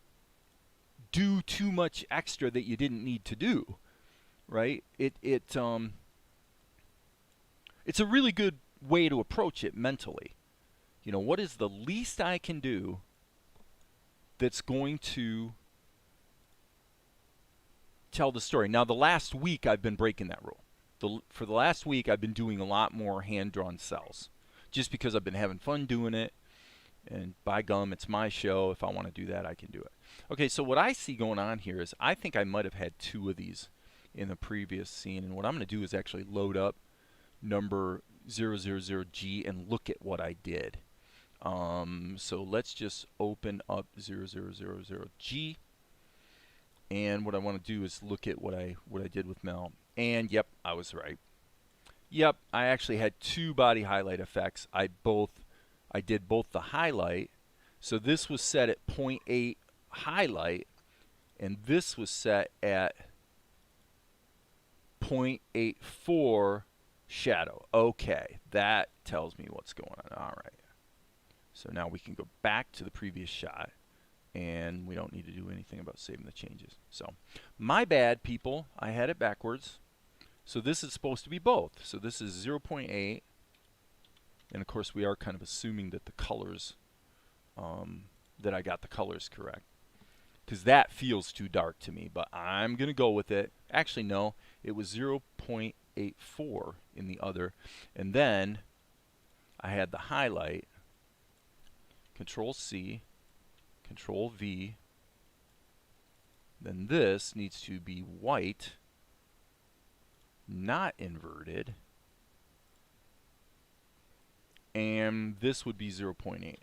S1: do too much extra that you didn't need to do, right? It's a really good way to approach it mentally. You know, what is the least I can do that's going to tell the story? Now, the last week I've been breaking that rule. For the last week I've been doing a lot more hand-drawn cells, just because I've been having fun doing it, and by gum, it's my show. If I want to do that, I can do it. Okay, so what I see going on here is I think I might have had 2 of these in the previous scene, and what I'm going to do is actually load up number 000G and look at what I did. So let's just open up 0000G, and what I want to do is look at what I did with Mel. And yep, I was right. Yep, I actually had 2 body highlight effects. I did both the highlight. So this was set at 0.8 highlight, and this was set at 0.84 shadow. Okay, that tells me what's going on. All right. So now we can go back to the previous shot, and we don't need to do anything about saving the changes. So my bad, people. I had it backwards. So this is supposed to be both. So this is 0.8, and of course we are kind of assuming that the colors, that I got the colors correct, because that feels too dark to me, but I'm going to go with it. Actually, no, it was 0.84 in the other, and then I had the highlight, Control C, Control V, then this needs to be white, not inverted. And this would be 0.8.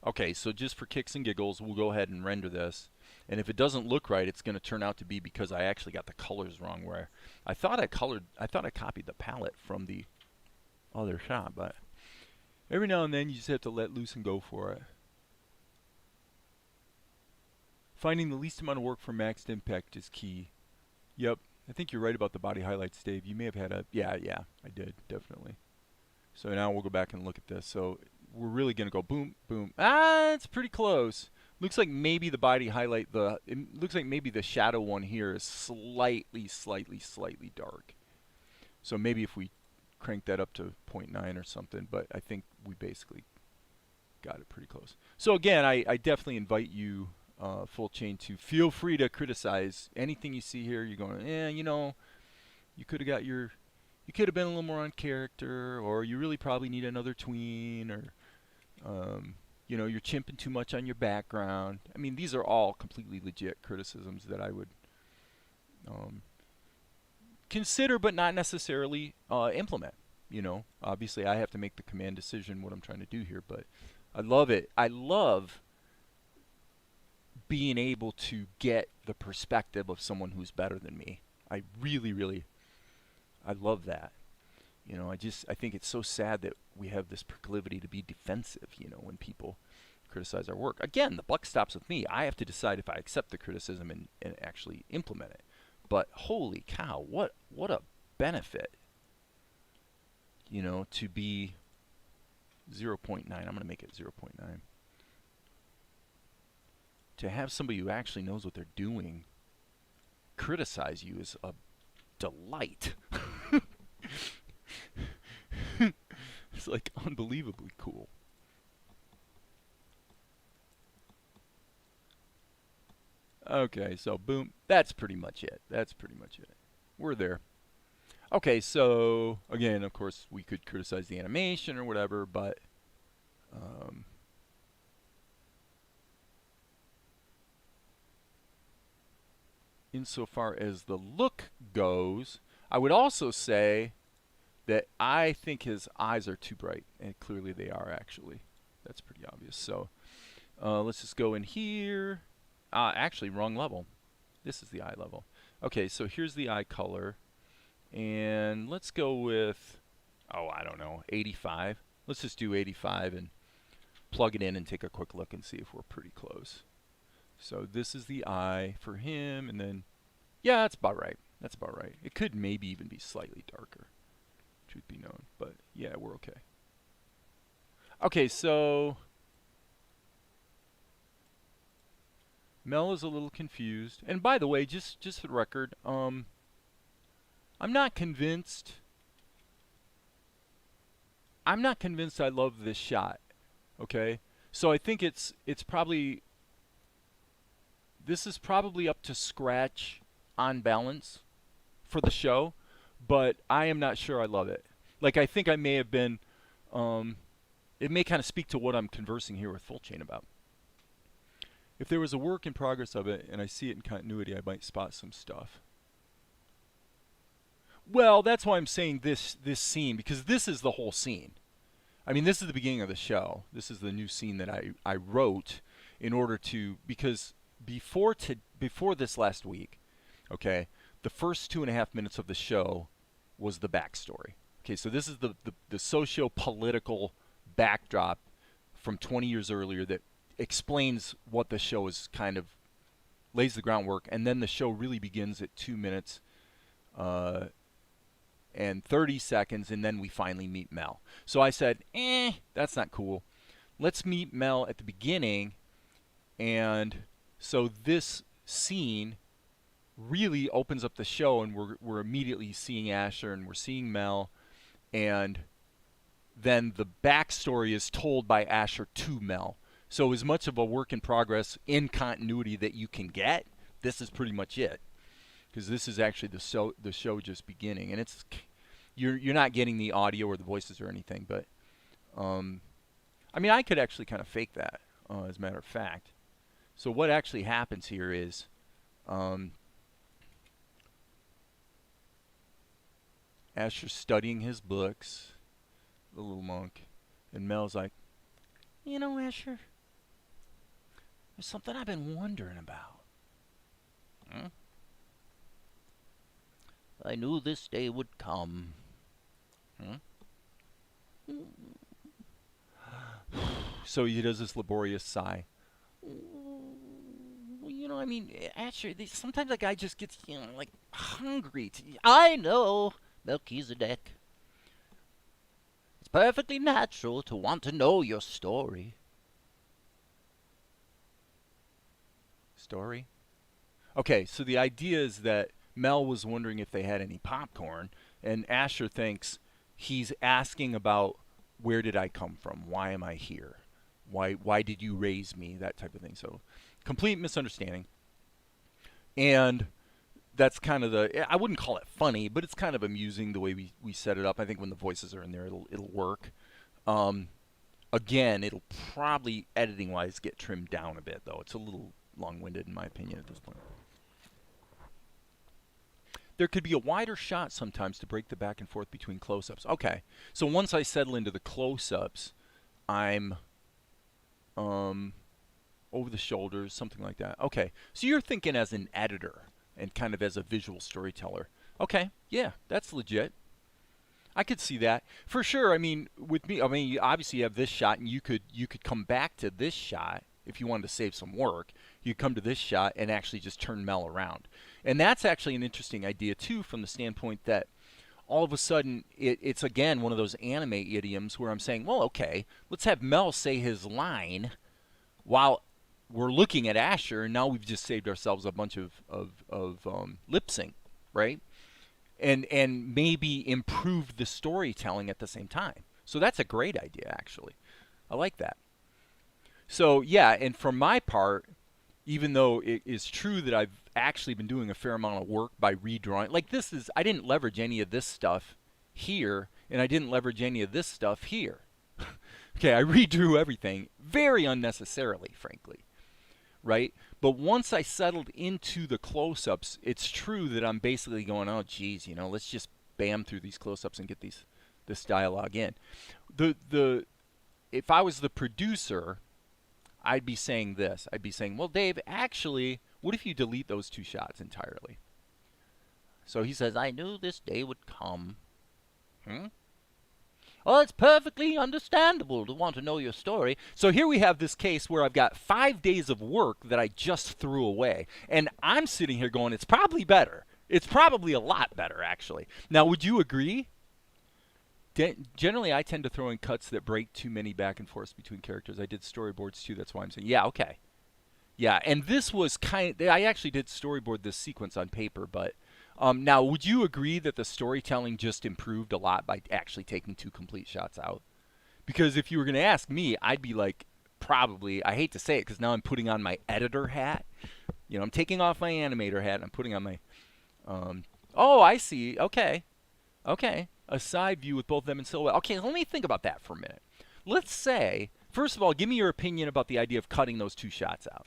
S1: Okay, so just for kicks and giggles, we'll go ahead and render this. And if it doesn't look right, it's going to turn out to be because I actually got the colors wrong. Where I thought I copied the palette from the other shot, but every now and then you just have to let loose and go for it. Finding the least amount of work for maxed impact is key. Yep, I think you're right about the body highlights, Dave. You may have had a... Yeah, I did, definitely. So now we'll go back and look at this. So we're really going to go boom, boom. Ah, it's pretty close. Looks like maybe the body highlight, it looks like maybe the shadow one here is slightly dark. So maybe if we crank that up to 0.9 or something, but I think we basically got it pretty close. So again, I definitely invite you, Full Chain, to feel free to criticize anything you see here. You're going, you know, you could have got your... You could have been a little more on character, or you really probably need another tween, or, you know, you're chimping too much on your background. I mean, these are all completely legit criticisms that I would consider, but not necessarily implement. You know, obviously I have to make the command decision what I'm trying to do here, but I love it. I love being able to get the perspective of someone who's better than me. I really I love that. You know, I think it's so sad that we have this proclivity to be defensive, you know, when people criticize our work. Again, the buck stops with me. I have to decide if I accept the criticism and actually implement it. But holy cow, what a benefit, you know, to be 0.9. I'm going to make it 0.9. To have somebody who actually knows what they're doing criticize you is a delight. It's like unbelievably cool. Okay, so boom. That's pretty much it. We're there. Okay, so again, of course, we could criticize the animation or whatever, but insofar as the look goes, I would also say that I think his eyes are too bright, and clearly they are actually. That's pretty obvious. So let's just go in here. Actually, wrong level. This is the eye level. Okay, so here's the eye color, and let's go with, oh, I don't know, 85. Let's just do 85 and plug it in and take a quick look and see if we're pretty close. So this is the eye for him, and then, yeah, that's about right. That's about right. It could maybe even be slightly darker, truth be known, but yeah, we're okay. Okay, so Mel is a little confused. And by the way, just for the record, I'm not convinced. I'm not convinced I love this shot. Okay? So I think it's probably, this is probably up to scratch on balance for the show, but I am not sure I love it. Like, I think I may have been, it may kind of speak to what I'm conversing here with Full Chain about. If there was a work in progress of it and I see it in continuity, I might spot some stuff. Well, that's why I'm saying this scene, because this is the whole scene. I mean, this is the beginning of the show. This is the new scene that I wrote in order to, because before this last week, okay, the first 2.5 minutes of the show was the backstory. Okay, so this is the socio-political backdrop from 20 years earlier that explains what the show is, kind of lays the groundwork, and then the show really begins at 2 minutes and 30 seconds, and then we finally meet Mel. So I said, that's not cool. Let's meet Mel at the beginning, and so this scene really opens up the show, and we're immediately seeing Asher, and we're seeing Mel, and then the backstory is told by Asher to Mel. So as much of a work in progress in continuity that you can get, this is pretty much it, because this is actually the show just beginning, and it's you're not getting the audio or the voices or anything, but I mean, I could actually kind of fake that, as a matter of fact. So what actually happens here is Asher's studying his books, the little monk. And Mel's like, you know, Asher, there's something I've been wondering about. Hmm? I knew this day would come. Hmm? So he does this laborious sigh. You know, I mean, actually, sometimes a guy just gets, you know, like, hungry. I know, Melchizedek. It's perfectly natural to want to know your story. Story? Okay, so the idea is that Mel was wondering if they had any popcorn, and Asher thinks he's asking about where did I come from? Why am I here? Why did you raise me? That type of thing. So complete misunderstanding. And that's kind of the, I wouldn't call it funny, but it's kind of amusing the way we set it up. I think when the voices are in there, it'll work. Again, it'll probably, editing-wise, get trimmed down a bit, though. It's a little long-winded, in my opinion, at this point. There could be a wider shot sometimes to break the back and forth between close-ups. Okay, so once I settle into the close-ups, I'm over the shoulders, something like that. Okay, so you're thinking as an editor and kind of as a visual storyteller. Okay, yeah, that's legit. I could see that for sure. I mean, with me, I mean, you obviously have this shot, and you could come back to this shot if you wanted to save some work. You come to this shot and actually just turn Mel around, and that's actually an interesting idea too, from the standpoint that all of a sudden it's again one of those anime idioms where I'm saying, well, okay, let's have Mel say his line while we're looking at Asher, and now we've just saved ourselves a bunch of lip sync, right? And maybe improve the storytelling at the same time. So that's a great idea, actually. I like that. So yeah, and for my part, even though it is true that I've actually been doing a fair amount of work by redrawing, like this is, I didn't leverage any of this stuff here, and I didn't leverage any of this stuff here. Okay, I redrew everything very unnecessarily, frankly. Right? But once I settled into the close-ups, it's true that I'm basically going, oh, geez, you know, let's just bam through these close-ups and get this dialogue in. If I was the producer, I'd be saying this. I'd be saying, well, Dave, actually, what if you delete those two shots entirely? So he says, I knew this day would come. Well, it's perfectly understandable to want to know your story. So here we have this case where I've got 5 days of work that I just threw away. And I'm sitting here going, it's probably better. It's probably a lot better, actually. Now, would you agree? Generally, I tend to throw in cuts that break too many back and forths between characters. I did storyboards, too. That's why I'm saying, yeah, okay. Yeah, and this was I actually did storyboard this sequence on paper, but now, would you agree that the storytelling just improved a lot by actually taking two complete shots out? Because if you were going to ask me, I'd be like, probably, I hate to say it because now I'm putting on my editor hat. You know, I'm taking off my animator hat and I'm putting on my, oh, I see. Okay. Okay. A side view with both of them in silhouette. Okay, let me think about that for a minute. Let's say, first of all, give me your opinion about the idea of cutting those two shots out.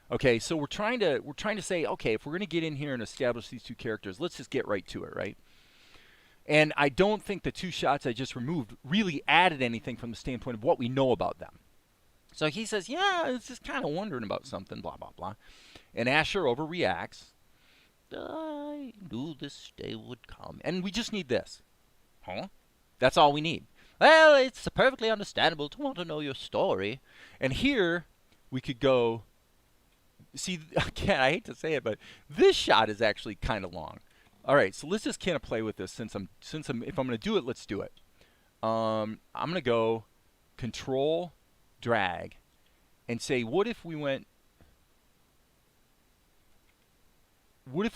S1: Okay, so we're trying to say, okay, if we're going to get in here and establish these two characters, let's just get right to it, right? And I don't think the two shots I just removed really added anything from the standpoint of what we know about them. So he says, yeah, I was just kind of wondering about something, blah, blah, blah. And Asher overreacts. I knew this day would come. And we just need this. Huh? That's all we need. Well, it's perfectly understandable to want to know your story. And here we could go... See, again, I hate to say it, but this shot is actually kind of long. All right, so let's just kind of play with this. If I'm going to do it, let's do it. I'm going to go Control, Drag, and say, what if we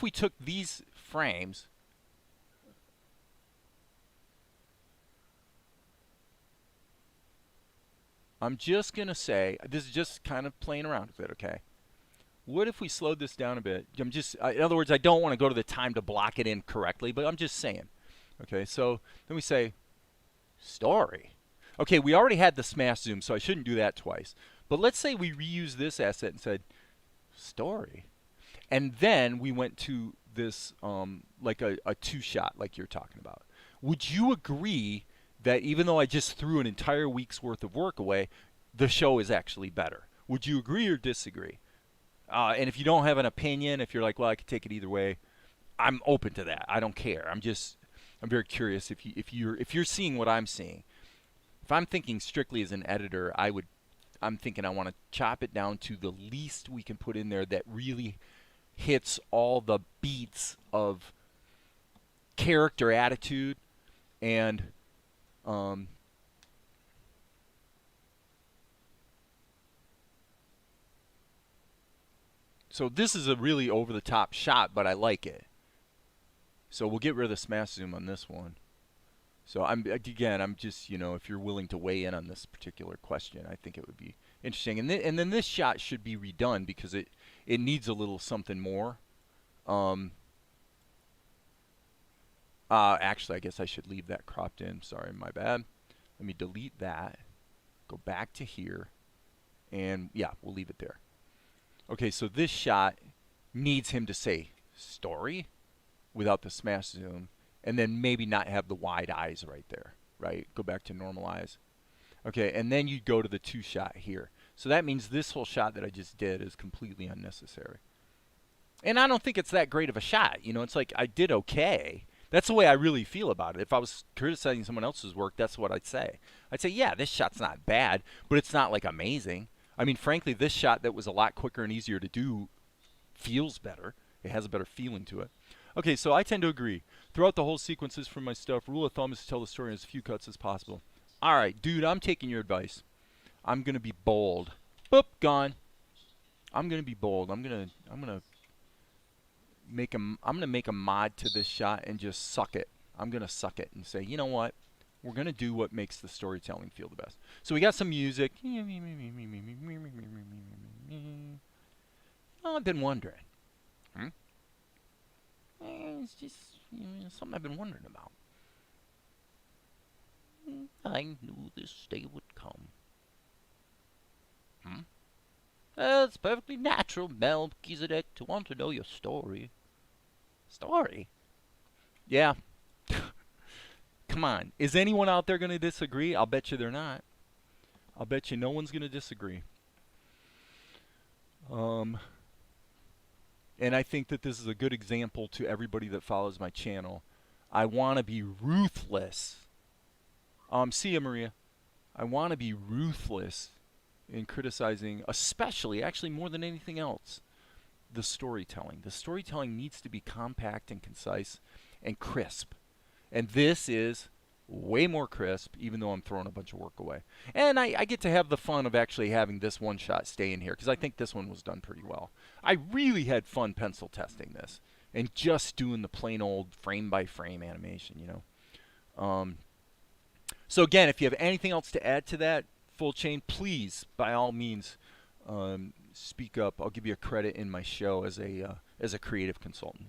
S1: took these frames, I'm just going to say, this is just kind of playing around with it, okay? What if we slowed this down a bit? In other words, I don't want to go to the time to block it in correctly, but I'm just saying. Okay, so then we say, story. Okay, we already had the smash zoom, so I shouldn't do that twice. But let's say we reuse this asset and said, story. And then we went to this, like a two-shot, like you're talking about. would you agree that even though I just threw an entire week's worth of work away, the show is actually better? Would you agree or disagree? And if you don't have an opinion, if you're like, well, I could take it either way, I'm open to that. I don't care. I'm very curious if you're seeing what I'm seeing. If I'm thinking strictly as an editor, I'm thinking I want to chop it down to the least we can put in there that really hits all the beats of character, attitude, and so this is a really over-the-top shot, but I like it. So we'll get rid of the smash zoom on this one. So I'm just, if you're willing to weigh in on this particular question, I think it would be interesting. And then this shot should be redone because it needs a little something more. Actually, I guess I should leave that cropped in. Sorry, my bad. Let me delete that. Go back to here. And yeah, we'll leave it there. Okay, so this shot needs him to say story without the smash zoom, and then maybe not have the wide eyes right there, right? Go back to normal eyes. Okay, and then you go to the two shot here. So that means this whole shot that I just did is completely unnecessary. And I don't think it's that great of a shot. It's like I did okay. That's the way I really feel about it. If I was criticizing someone else's work, that's what I'd say. I'd say, yeah, this shot's not bad, but it's not like amazing. I mean, frankly, this shot that was a lot quicker and easier to do feels better. It has a better feeling to it. Okay, so I tend to agree. Throughout the whole sequences from my stuff, rule of thumb is to tell the story in as few cuts as possible. All right, dude, I'm taking your advice. I'm going to be bold. Boop, gone. I'm going to be bold. I'm going to make a mod to this shot and just suck it. I'm going to suck it and say, you know what? We're going to do what makes the storytelling feel the best. So we got some music. Oh, I've been wondering. It's just something I've been wondering about. I knew this day would come. It's perfectly natural, Melchizedek, to want to know your story. Story? Yeah. Come on. Is anyone out there going to disagree? I'll bet you they're not. I'll bet you no one's going to disagree. And I think that this is a good example to everybody that follows my channel. I want to be ruthless. See ya, Maria. I want to be ruthless in criticizing, especially, actually more than anything else, the storytelling. The storytelling needs to be compact and concise and crisp. And this is way more crisp, even though I'm throwing a bunch of work away. And I get to have the fun of actually having this one shot stay in here, because I think this one was done pretty well. I really had fun pencil testing this and just doing the plain old frame-by-frame animation, So again, if you have anything else to add to that, Full Chain, please, by all means, speak up. I'll give you a credit in my show as a creative consultant.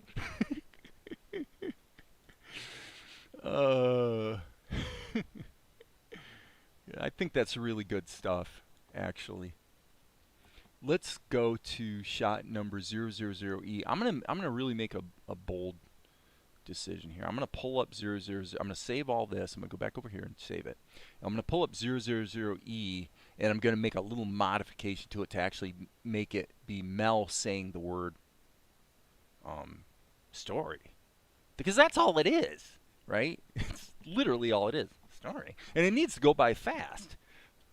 S1: I think that's really good stuff, actually. Let's go to shot number 000E. I'm gonna really make a bold decision here. I'm gonna pull up 000. I'm gonna save all this. I'm gonna go back over here and save it. I'm gonna pull up 000E, and I'm gonna make a little modification to it to actually make it be Mel saying the word story, because that's all it is, right? It's literally all it is, story, and it needs to go by fast,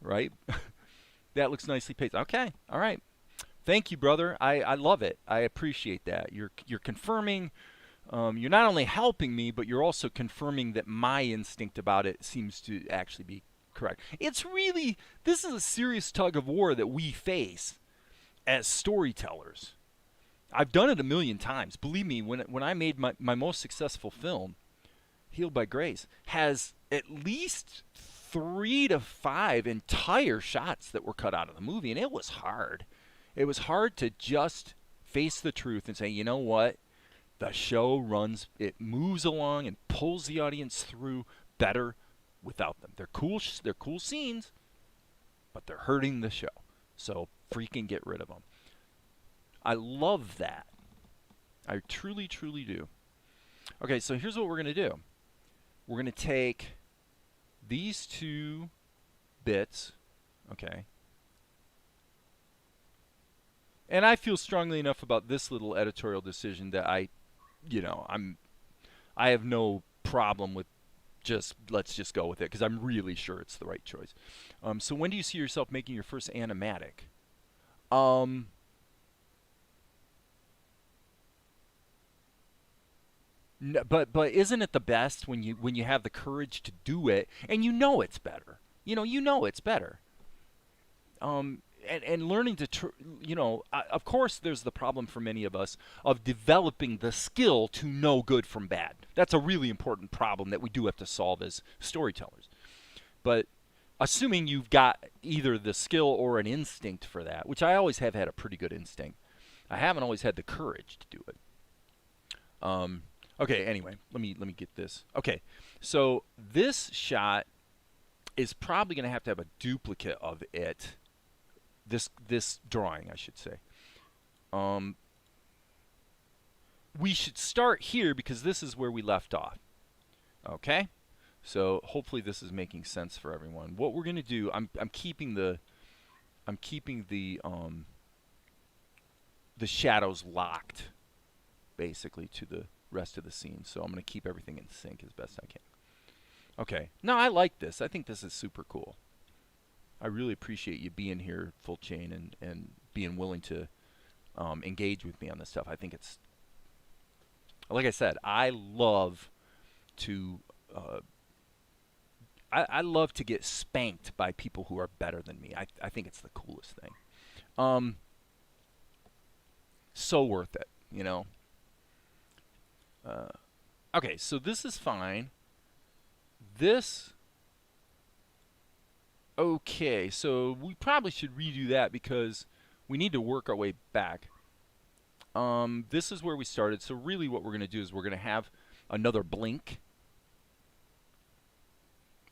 S1: right? That looks nicely pasted. Okay, all right. Thank you, brother. I love it. I appreciate that. You're confirming. You're not only helping me, but you're also confirming that my instinct about it seems to actually be correct. It's really, this is a serious tug of war that we face as storytellers. I've done it a million times. Believe me, when I made my most successful film, Healed by Grace, has at least 3 to 5 entire shots that were cut out of the movie, and it was hard. It was hard to just face the truth and say, you know what? The show runs, it moves along and pulls the audience through better without them. They're cool scenes, but they're hurting the show. So freaking get rid of them. I love that. I truly, truly do. Okay, so here's what we're going to do. we're going to take these two bits, okay, and I feel strongly enough about this little editorial decision that I have no problem with let's just go with it, because I'm really sure it's the right choice. So when do you see yourself making your first animatic? But isn't it the best when you have the courage to do it and it's better? It's better. And learning to of course there's the problem for many of us of developing the skill to know good from bad. That's a really important problem that we do have to solve as storytellers. But assuming you've got either the skill or an instinct for that, which I always have had a pretty good instinct, I haven't always had the courage to do it. Okay, anyway, let me get this. Okay, so this shot is probably going to have a duplicate of it. This drawing, I should say. We should start here because this is where we left off. Okay, so hopefully this is making sense for everyone. What we're going to do, I'm keeping the shadows locked, basically, to the rest of the scene. So I'm going to keep everything in sync as best I can. Okay. No, I like this. I think this is super cool. I really appreciate you being here full chain and being willing to engage with me on this stuff. I think it's, like I said, I love to I love to get spanked by people who are better than me. I think it's the coolest thing. So worth it, Okay, so this is fine. Okay, so we probably should redo that because we need to work our way back. This is where we started, so really what we're going to do is we're going to have another blink.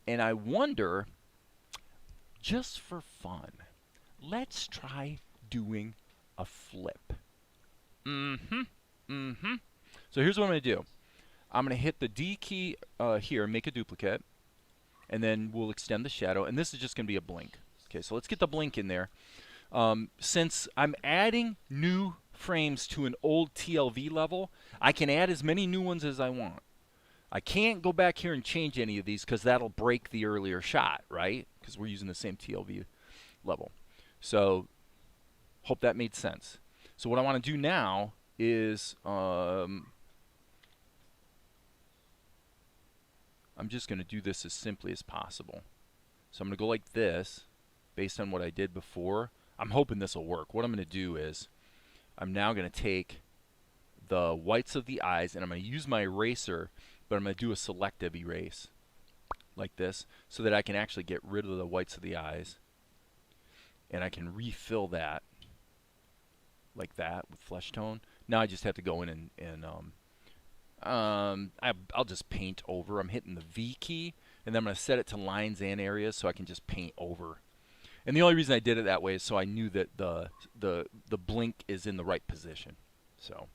S1: And I wonder, just for fun, let's try doing a flip. So here's what I'm going to do. I'm going to hit the D key here, make a duplicate, and then we'll extend the shadow, and this is just going to be a blink. Okay, so let's get the blink in there. Since I'm adding new frames to an old TLV level, I can add as many new ones as I want. I can't go back here and change any of these because that'll break the earlier shot, right? Because we're using the same TLV level. So hope that made sense. So what I want to do now is I'm just going to do this as simply as possible. So I'm going to go like this based on what I did before. I'm hoping this will work. What I'm going to do is I'm now going to take the whites of the eyes and I'm going to use my eraser, but I'm going to do a selective erase like this so that I can actually get rid of the whites of the eyes, and I can refill that like that with flesh tone. Now I just have to go in and I'll just paint over. I'm hitting the V key, and then I'm going to set it to lines and areas so I can just paint over. And the only reason I did it that way is so I knew that the blink is in the right position. So,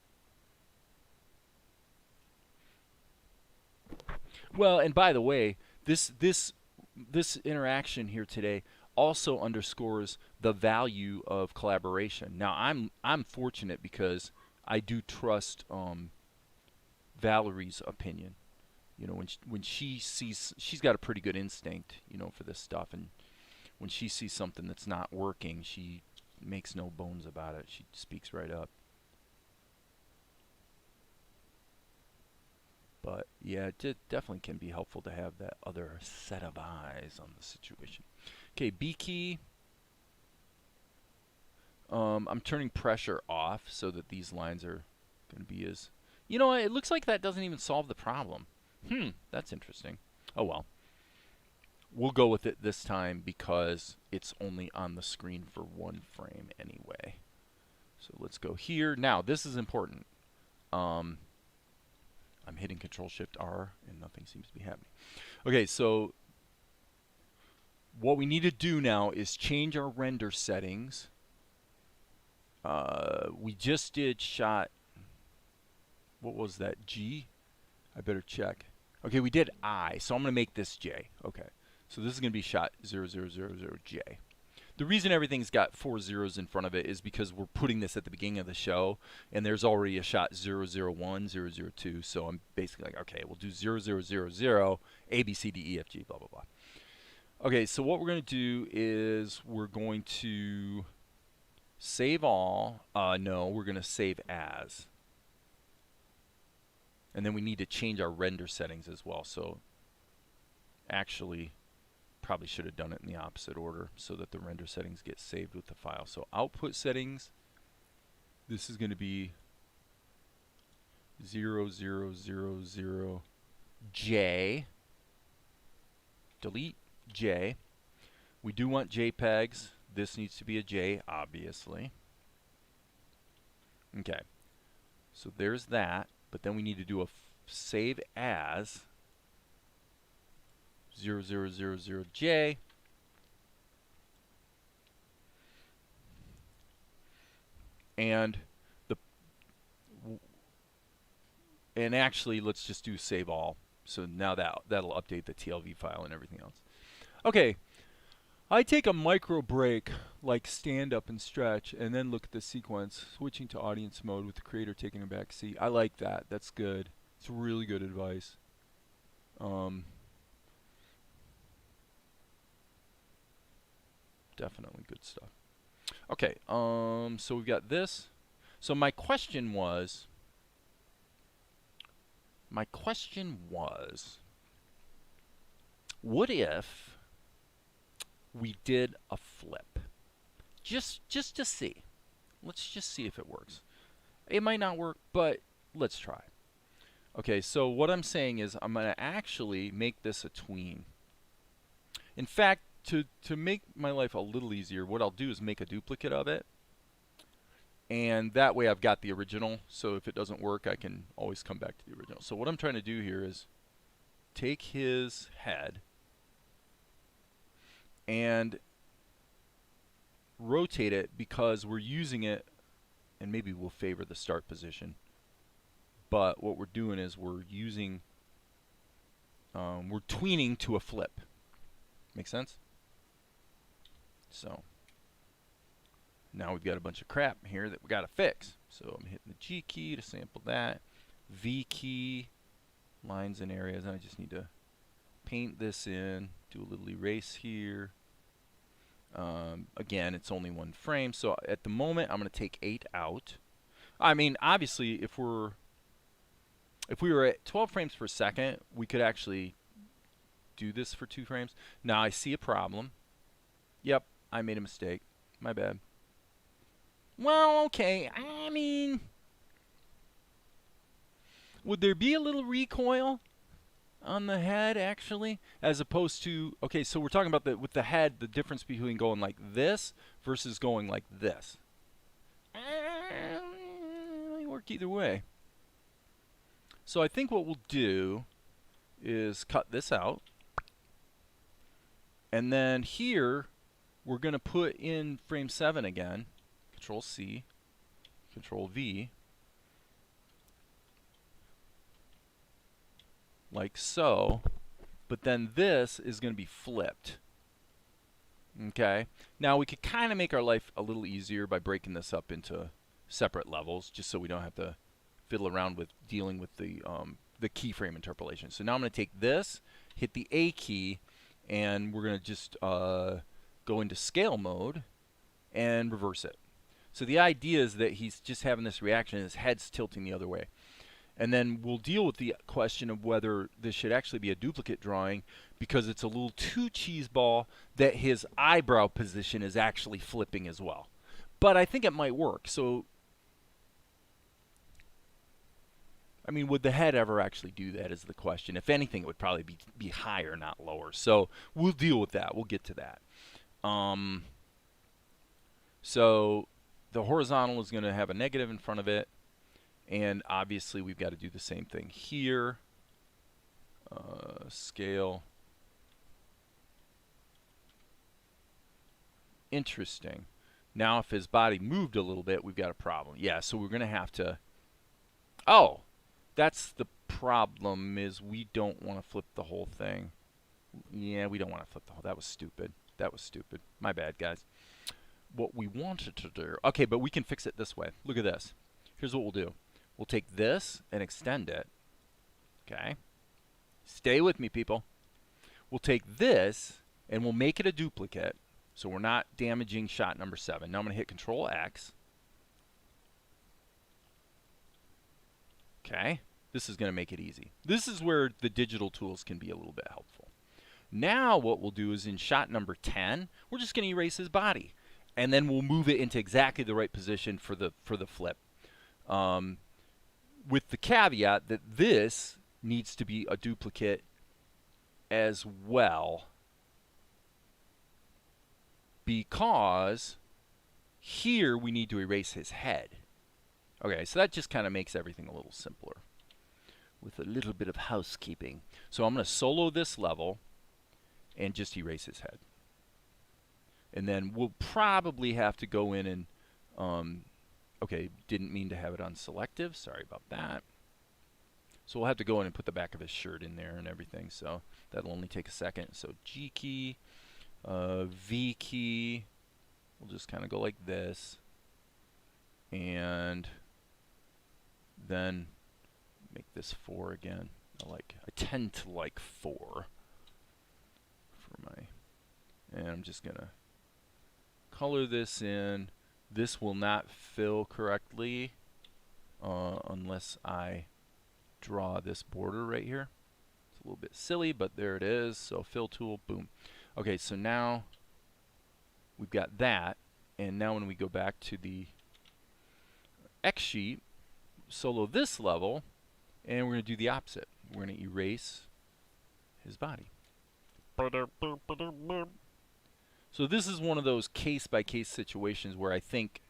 S1: well, and by the way, this interaction here today also underscores the value of collaboration. Now, I'm fortunate because I do trust Valerie's opinion. When she sees, she's got a pretty good instinct, for this stuff, and when she sees something that's not working, she makes no bones about it. She speaks right up. But yeah, it definitely can be helpful to have that other set of eyes on the situation. Okay, B key. I'm turning pressure off so that these lines are going to be as... it looks like that doesn't even solve the problem. That's interesting. Oh well. We'll go with it this time because it's only on the screen for one frame anyway. So let's go here. Now, this is important. I'm hitting Control-Shift-R and nothing seems to be happening. Okay, so what we need to do now is change our render settings. We just did shot... What was that? G? I better check. Okay, we did I, so I'm going to make this J. Okay, so this is going to be shot 0000J. The reason everything's got 4 zeros in front of it is because we're putting this at the beginning of the show, and there's already a shot 001, 002, so I'm basically like, okay, we'll do 0000, A, B, C, D, E, F, G, blah, blah, blah. Okay, so what we're going to do is we're going to save all. No, we're going to save as. And then we need to change our render settings as well. So actually, probably should have done it in the opposite order so that the render settings get saved with the file. So output settings, this is going to be 0000J. Delete J. We do want JPEGs. This needs to be a J, obviously. Okay. So there's that. But then we need to do a save as 0000J. And actually, let's just do save all. So now that'll update the TLV file and everything else. Okay. I take a micro break, like stand up and stretch, and then look at the sequence, switching to audience mode with the creator taking a back seat. I like that. That's good. It's really good advice. Definitely good stuff. Okay, so we've got this. So my question was, what if we did a flip? Just to see. Let's just see if it works. It might not work, but let's try. Okay, so what I'm saying is I'm going to actually make this a tween. In fact, to make my life a little easier, what I'll do is make a duplicate of it. And that way I've got the original, so if it doesn't work, I can always come back to the original. So what I'm trying to do here is take his head and rotate it, because we're using it, and maybe we'll favor the start position, but what we're doing is we're using, we're tweening to a flip. Make sense? So now we've got a bunch of crap here that we got to fix. So I'm hitting the G key to sample that, V key, lines and areas, and I just need to paint this in, do a little erase here. Again, it's only one frame, so at the moment I'm going to take 8 out. I mean, obviously, if we were at 12 frames per second, we could actually do this for 2 frames. Now I see a problem. Yep, I made a mistake. My bad. Well, okay. I mean, would there be a little recoil on the head, actually, as opposed to, okay, so we're talking about with the head, the difference between going like this versus going like this. It might work either way. So I think what we'll do is cut this out, and then here we're going to put in frame 7 again. Control C, Control V, like so, but then this is going to be flipped. Okay, now we could kind of make our life a little easier by breaking this up into separate levels, just so we don't have to fiddle around with dealing with the keyframe interpolation. So now I'm going to take this, hit the A key, and we're going to just go into scale mode and reverse it. So the idea is that he's just having this reaction and his head's tilting the other way. And then we'll deal with the question of whether this should actually be a duplicate drawing, because it's a little too cheeseball that his eyebrow position is actually flipping as well. But I think it might work. So, I mean, would the head ever actually do that is the question. If anything, it would probably be higher, not lower. So we'll deal with that. We'll get to that. So the horizontal is going to have a negative in front of it. And obviously, we've got to do the same thing here. Scale. Interesting. Now, if his body moved a little bit, we've got a problem. Yeah, so we're going to have to... Oh, that's the problem is we don't want to flip the whole thing. Yeah, we don't want to flip the whole. That was stupid. That was stupid. My bad, guys. What we wanted to do. Okay, but we can fix it this way. Look at this. Here's what we'll do. We'll take this and extend it. Okay. Stay with me, people. We'll take this and we'll make it a duplicate so we're not damaging shot number 7. Now I'm going to hit Control X. Okay. This is going to make it easy. This is where the digital tools can be a little bit helpful. Now what we'll do is in shot number 10, we're just going to erase his body. And then we'll move it into exactly the right position for the flip. With the caveat that this needs to be a duplicate as well, because here we need to erase his head. Okay, so that just kind of makes everything a little simpler with a little bit of housekeeping. So I'm going to solo this level and just erase his head. And then we'll probably have to go in and, okay, didn't mean to have it on selective. Sorry about that. So we'll have to go in and put the back of his shirt in there and everything. So that'll only take a second. So G key, V key. We'll just kind of go like this. And then make this 4 again. I tend to like 4 for my, and I'm just going to color this in. This will not fill correctly unless I draw this border right here. It's a little bit silly, but there it is. So fill tool, boom. Okay, so now we've got that. And now when we go back to the X sheet, solo this level, and we're going to do the opposite. We're going to erase his body. So this is one of those case-by-case situations where I think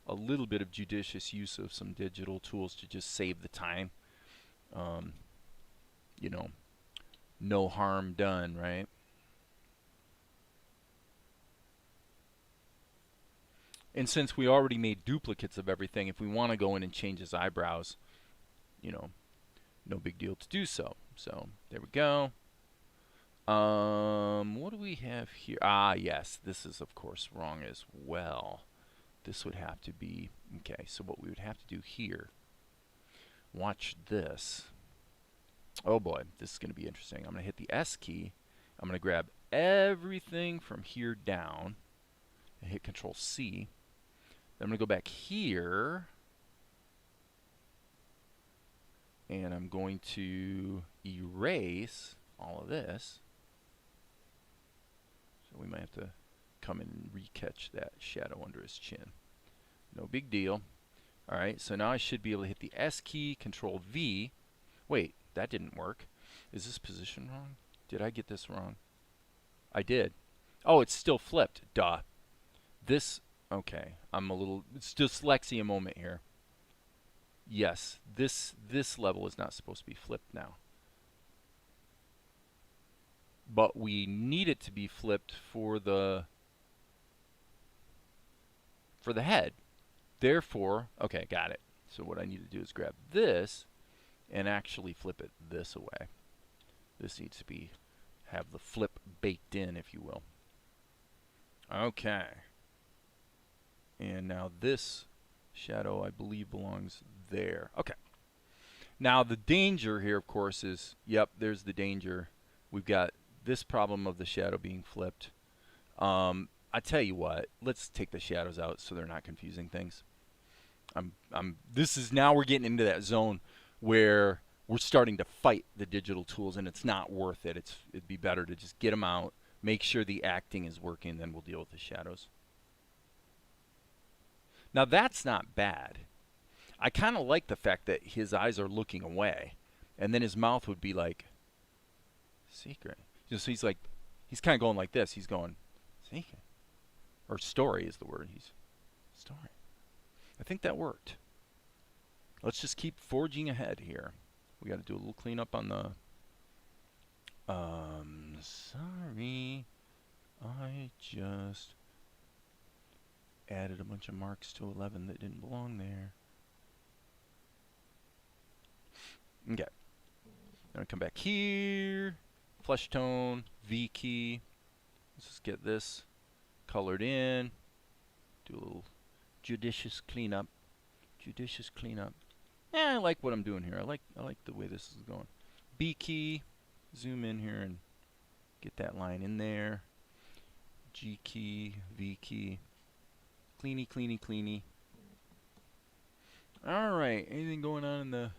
S1: a little bit of judicious use of some digital tools to just save the time. You know, no harm done, right? And since we already made duplicates of everything, if we want to go in and change his eyebrows, you know, no big deal to do so. So there we go. What do we have here? Ah, yes, this is of course wrong as well. This would have to be, okay, so what we would have to do here, watch this. Oh boy, this is going to be interesting. I'm going to hit the S key. I'm going to grab everything from here down and hit Control C. Then I'm going to go back here and I'm going to erase all of this. So we might have to come in and recatch that shadow under his chin. No big deal. Alright, so now I should be able to hit the S key, Control V. Wait, that didn't work. Is this position wrong? Did I get this wrong? I did. Oh, it's still flipped. Duh. This, okay, I'm a little, it's dyslexia moment here. Yes, this level is not supposed to be flipped now. But we need it to be flipped for the head. Therefore, okay, got it. So what I need to do is grab this and actually flip it this way. This needs to be, have the flip baked in, if you will. Okay. And now this shadow, I believe, belongs there. Okay. Now the danger here, of course, is, yep, there's the danger. We've got this problem of the shadow being flipped. I tell you what, let's take the shadows out so they're not confusing things. This is, now we're getting into that zone where we're starting to fight the digital tools, and it's not worth it. It'd be better to just get them out, make sure the acting is working, then we'll deal with the shadows. Now that's not bad. I kind of like the fact that his eyes are looking away, and then his mouth would be like, secret. So he's like, he's kind of going like this. He's going, secret. Or story is the word. He's, story. I think that worked. Let's just keep forging ahead here. We got to do a little cleanup on the, sorry. I just added a bunch of marks to 11 that didn't belong there. Okay. Then I come back here, flesh tone, V key. Let's just get this colored in. Do a little judicious cleanup. Judicious cleanup. I like what I'm doing here. I like the way this is going. B key, zoom in here and get that line in there. G key, V key. Cleany, cleany, cleany. Alright, anything going on in the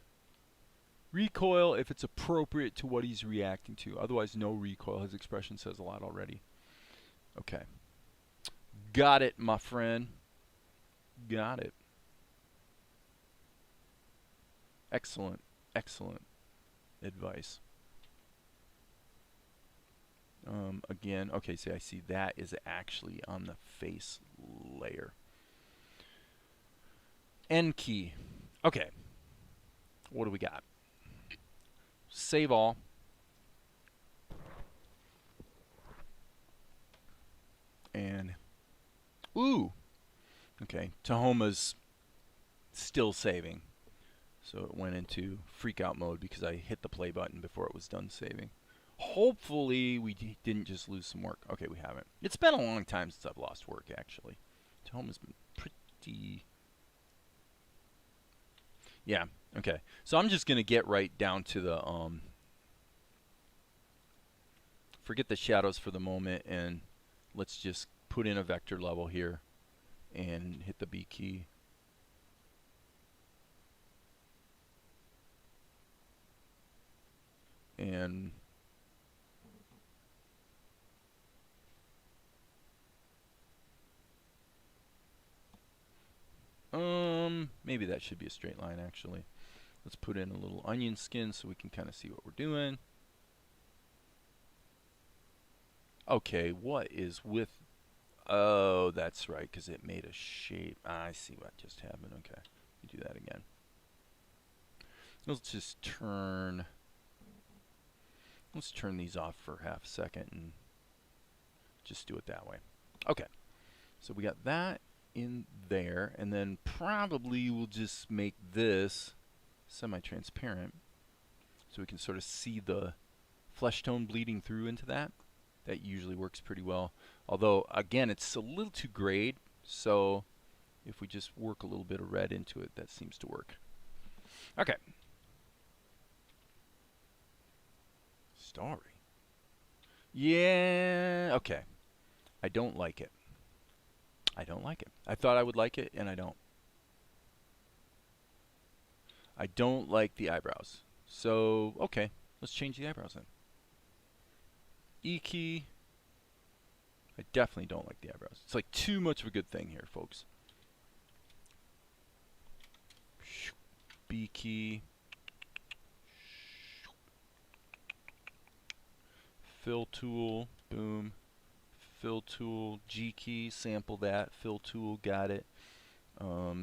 S1: recoil if it's appropriate to what he's reacting to. Otherwise, no recoil. His expression says a lot already. Okay. Got it, my friend. Got it. Excellent, excellent advice. Again, okay, see, I see that is actually on the face layer. N key. Okay. What do we got? Save all. And, ooh. Okay, Tahoma's still saving. So it went into freak out mode because I hit the play button before it was done saving. Hopefully we didn't just lose some work. Okay, we haven't. It's been a long time since I've lost work, actually. Tahoma's been pretty... Yeah, okay. So I'm just going to get right down to the... forget the shadows for the moment, and let's just put in a vector level here and hit the B key. And maybe that should be a straight line, actually. Let's put in a little onion skin so we can kind of see what we're doing. Okay, what is with... Oh, that's right, because it made a shape. I see what just happened. Okay, let me do that again. Let's just turn... Let's turn these off for half a second and just do it that way. Okay, so we got that in there, and then probably we'll just make this semi-transparent so we can sort of see the flesh tone bleeding through into that. That usually works pretty well. Although, again, it's a little too grayed, so if we just work a little bit of red into it, that seems to work. Okay. Story. Yeah, okay. I don't like it. I don't like it. I thought I would like it, and I don't. I don't like the eyebrows. So, okay, let's change the eyebrows then. E key. I definitely don't like the eyebrows. It's like too much of a good thing here, folks. B key. Fill tool. Boom. Fill tool. G key. Sample that. Fill tool. Got it. Or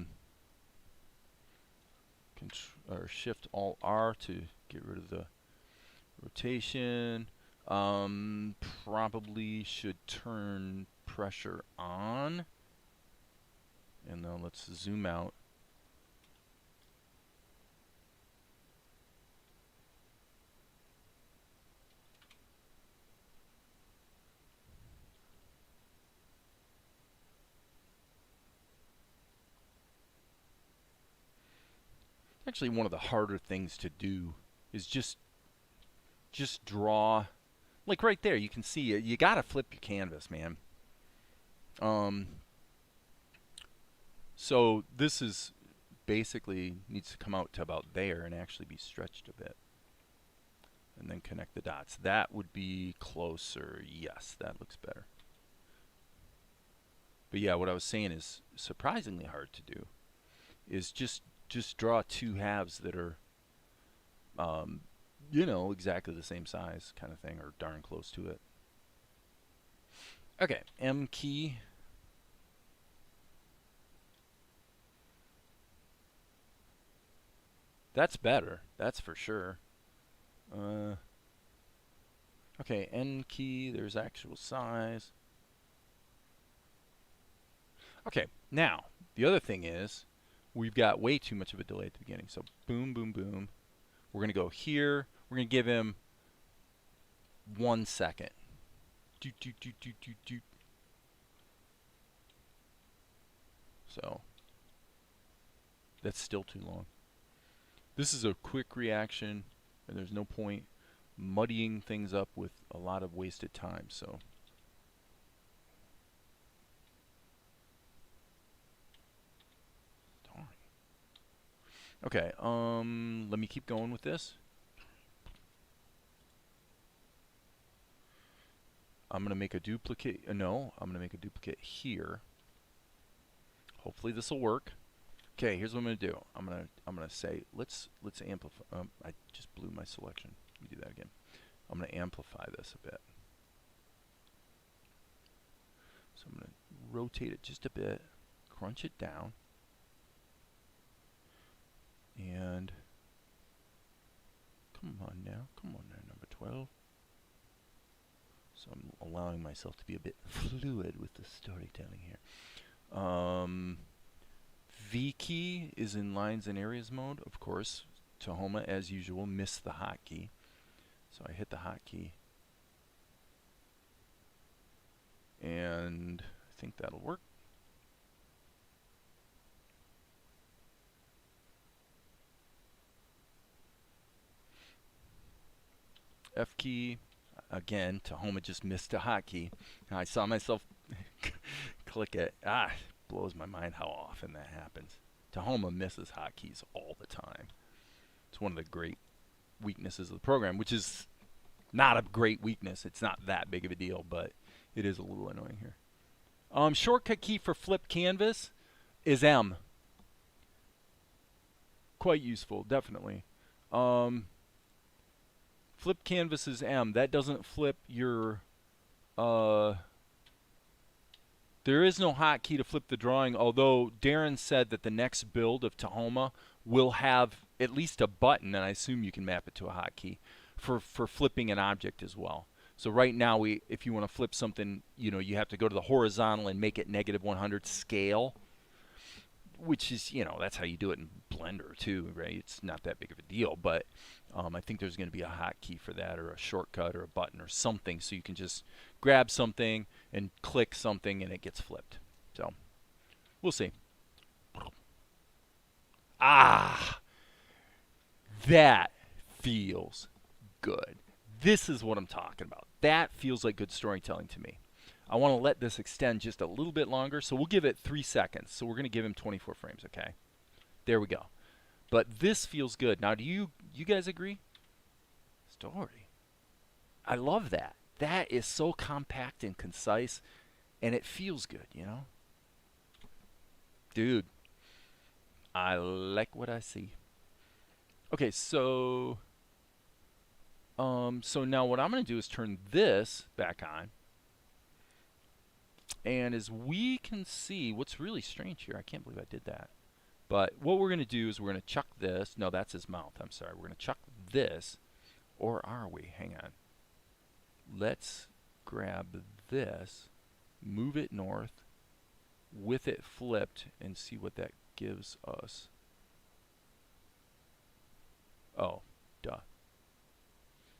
S1: Shift Alt R to get rid of the rotation. Probably should turn pressure on. And then let's zoom out. Actually, one of the harder things to do is just draw. Like right there, you can see you gotta flip your canvas, man. So this is basically needs to come out to about there and actually be stretched a bit. And then connect the dots. That would be closer. Yes, that looks better. But yeah, what I was saying is surprisingly hard to do. Is just draw two halves that are, you know, exactly the same size kind of thing, or darn close to it. Okay, M key. That's better, that's for sure. Okay, N key, there's actual size. Okay, now, the other thing is, we've got way too much of a delay at the beginning. So boom, boom, boom. We're going to go here. We're going to give him 1 second. Doot, doot, doot, doot, doot, doot. So that's still too long. This is a quick reaction, and there's no point muddying things up with a lot of wasted time. So darn. Okay, let me keep going with this. I'm gonna make a duplicate. No, I'm gonna make a duplicate here. Hopefully this will work. Okay, here's what I'm gonna do. I'm gonna say let's amplify. I just blew my selection. Let me do that again. I'm gonna amplify this a bit. So I'm gonna rotate it just a bit, crunch it down, and come on now, number 12. So I'm allowing myself to be a bit fluid with the storytelling here. V key is in lines and areas mode, of course. Tahoma, as usual, missed the hotkey. So I hit the hotkey. And I think that'll work. F key. Again, Tahoma just missed a hotkey. I saw myself click it. Blows my mind how often that happens. Tahoma misses hotkeys all the time. It's one of the great weaknesses of the program, which is not a great weakness. It's not that big of a deal, but it is a little annoying here. Shortcut key for flip canvas is M. Quite useful, definitely. Flip canvas is M. That doesn't flip your... There is no hotkey to flip the drawing, although Darren said that the next build of Tahoma will have at least a button, and I assume you can map it to a hotkey, for flipping an object as well. So right now, if you want to flip something, you have to go to the horizontal and make it -100 scale, which is, that's how you do it in Blender too, right? It's not that big of a deal, but I think there's going to be a hotkey for that, or a shortcut, or a button, or something, so you can just grab something and click something and it gets flipped. So we'll see. That feels good. This is what I'm talking about. That feels like good storytelling to me. I want to let this extend just a little bit longer, so we'll give it 3 seconds. So we're going to give him 24 frames, okay? There we go. But this feels good. Now, do you guys agree? Story. I love that. That is so compact and concise, and it feels good, Dude, I like what I see. Okay, so now what I'm going to do is turn this back on. And as we can see, what's really strange here, I can't believe I did that. But what we're going to do is we're going to chuck this. No, that's his mouth. I'm sorry. We're going to chuck this. Or are we? Hang on. Let's grab this, move it north, with it flipped, and see what that gives us. Oh, duh.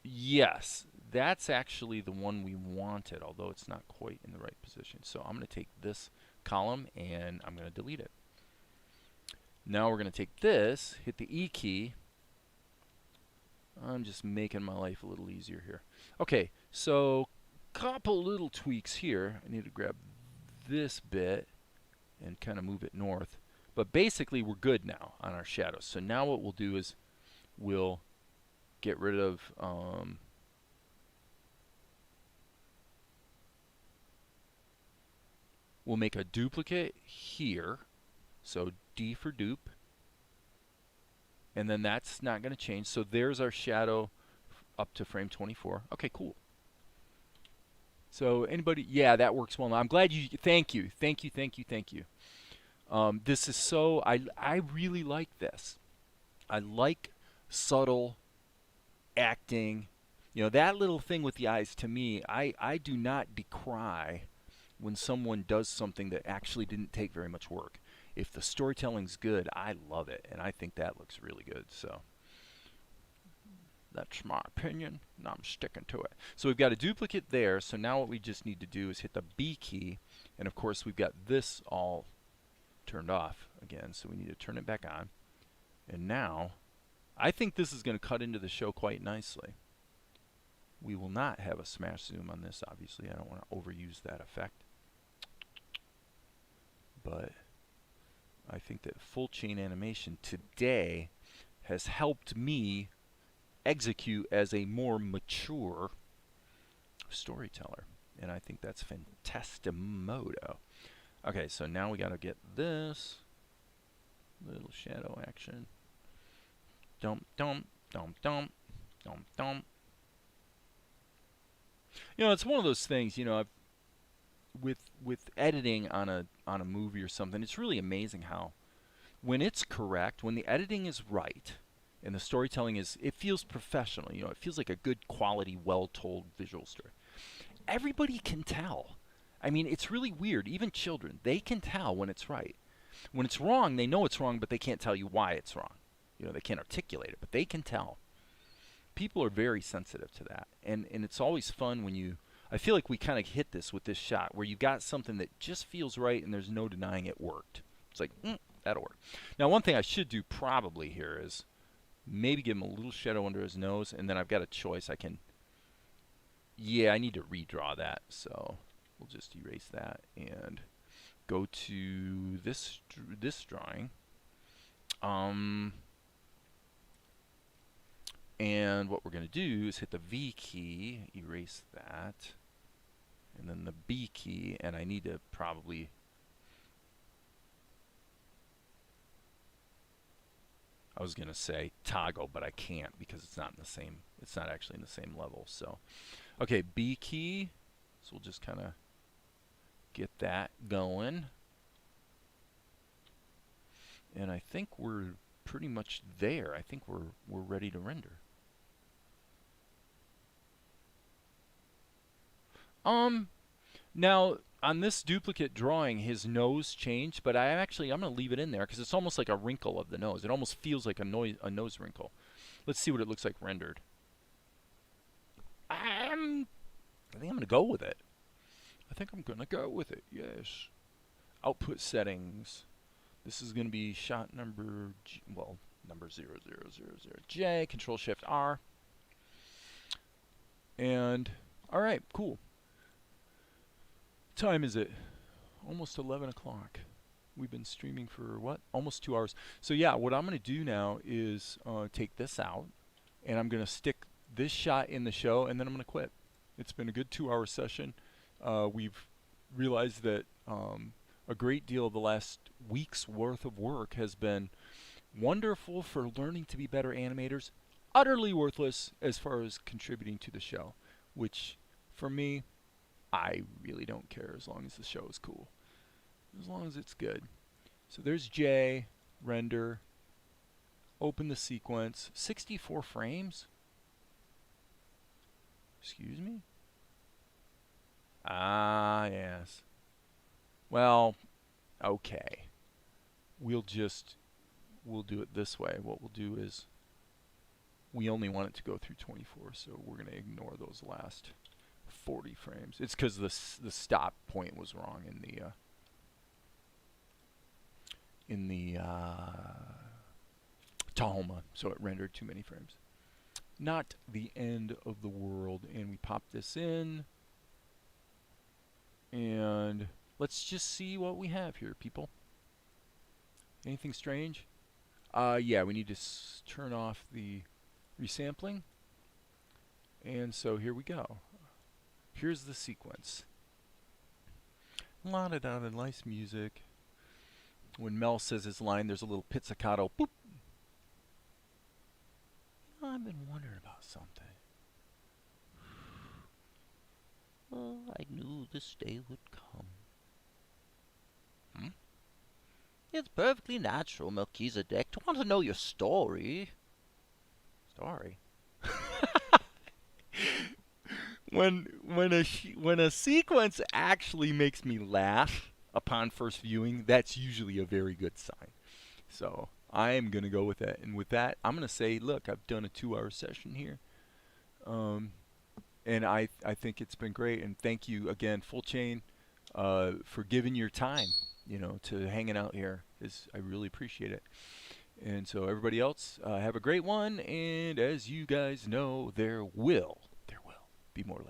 S1: Yes, that's actually the one we wanted, although it's not quite in the right position. So I'm going to take this column and I'm going to delete it. Now we're going to take this, hit the E key. I'm just making my life a little easier here. Okay, so couple little tweaks here. I need to grab this bit and kind of move it north. But basically we're good now on our shadows. So now what we'll do is we'll get rid of we'll make a duplicate here. So D for dupe. And then that's not going to change. So there's our shadow up to frame 24. Okay, cool. So anybody, yeah, that works well. I'm glad you, thank you. This is so, I really like this. I like subtle acting. That little thing with the eyes, to me, I do not decry when someone does something that actually didn't take very much work. If the storytelling's good, I love it, and I think that looks really good. So That's my opinion, and I'm sticking to it. So we've got a duplicate there, so now what we just need to do is hit the B key, and of course we've got this all turned off again, so we need to turn it back on. And now, I think this is going to cut into the show quite nicely. We will not have a smash zoom on this, obviously. I don't want to overuse that effect. But I think that full chain animation today has helped me execute as a more mature storyteller. And I think that's fantastimodo. Okay, so now we got to get this little shadow action. Dump, dump, dump, dump, dump, dump. You know, it's one of those things, you know, with editing on a movie or something, it's really amazing how when it's correct, when the editing is right, and the storytelling is, it feels professional, you know, it feels like a good quality, well-told visual story. Everybody can tell. I mean, it's really weird. Even children, they can tell when it's right. When it's wrong, they know it's wrong, but they can't tell you why it's wrong. You know, they can't articulate it, but they can tell. People are very sensitive to that. And it's always fun when you, I feel like we kind of hit this with this shot, where you got something that just feels right and there's no denying it worked. It's like, that'll work. Now, one thing I should do probably here is maybe give him a little shadow under his nose, and then I've got a choice. I can, yeah, I need to redraw that, so we'll just erase that and go to this drawing. And what we're going to do is hit the V key, erase that, and then the B key, and I need to probably, I was going to say toggle, but I can't because it's not in the same, it's not actually in the same level. So, okay, B key, so we'll just kind of get that going. And I think we're pretty much there. I think we're ready to render. Now on this duplicate drawing, his nose changed, but I'm gonna leave it in there because it's almost like a wrinkle of the nose. It almost feels like a nose wrinkle. Let's see what it looks like rendered. I think I'm gonna go with it. Yes. Output settings. This is gonna be shot number number 0000J. Control Shift R. And all right, cool. Time is it? Almost 11 o'clock. We've been streaming for what? Almost 2 hours. So yeah, what I'm going to do now is take this out, and I'm going to stick this shot in the show, and then I'm going to quit. It's been a good 2-hour session. We've realized that a great deal of the last week's worth of work has been wonderful for learning to be better animators, utterly worthless as far as contributing to the show, which for me, I really don't care as long as the show is cool. As long as it's good. So there's J, render, open the sequence, 64 frames? Excuse me? Ah, yes. Well, okay. We'll do it this way. What we'll do is, we only want it to go through 24, so we're going to ignore those last 40 frames. It's because the stop point was wrong in the Tahoma, so it rendered too many frames. Not the end of the world. And we pop this in, and let's just see what we have here, people. Anything strange? Yeah, we need to turn off the resampling. And so here we go. Here's the sequence. La-da-da-da, nice music. When Mel says his line, there's a little pizzicato. Boop. You know, I've been wondering about something. Oh, I knew this day would come. It's perfectly natural, Melchizedek, to want to know your story. Story? When a sequence actually makes me laugh upon first viewing, that's usually a very good sign. So I am gonna go with that. And with that, I'm gonna say, look, I've done a 2-hour session here, um, and I think it's been great. And thank you again, Full Chain, for giving your time, to hanging out here. I really appreciate it. And so everybody else, have a great one. And as you guys know, there will be more.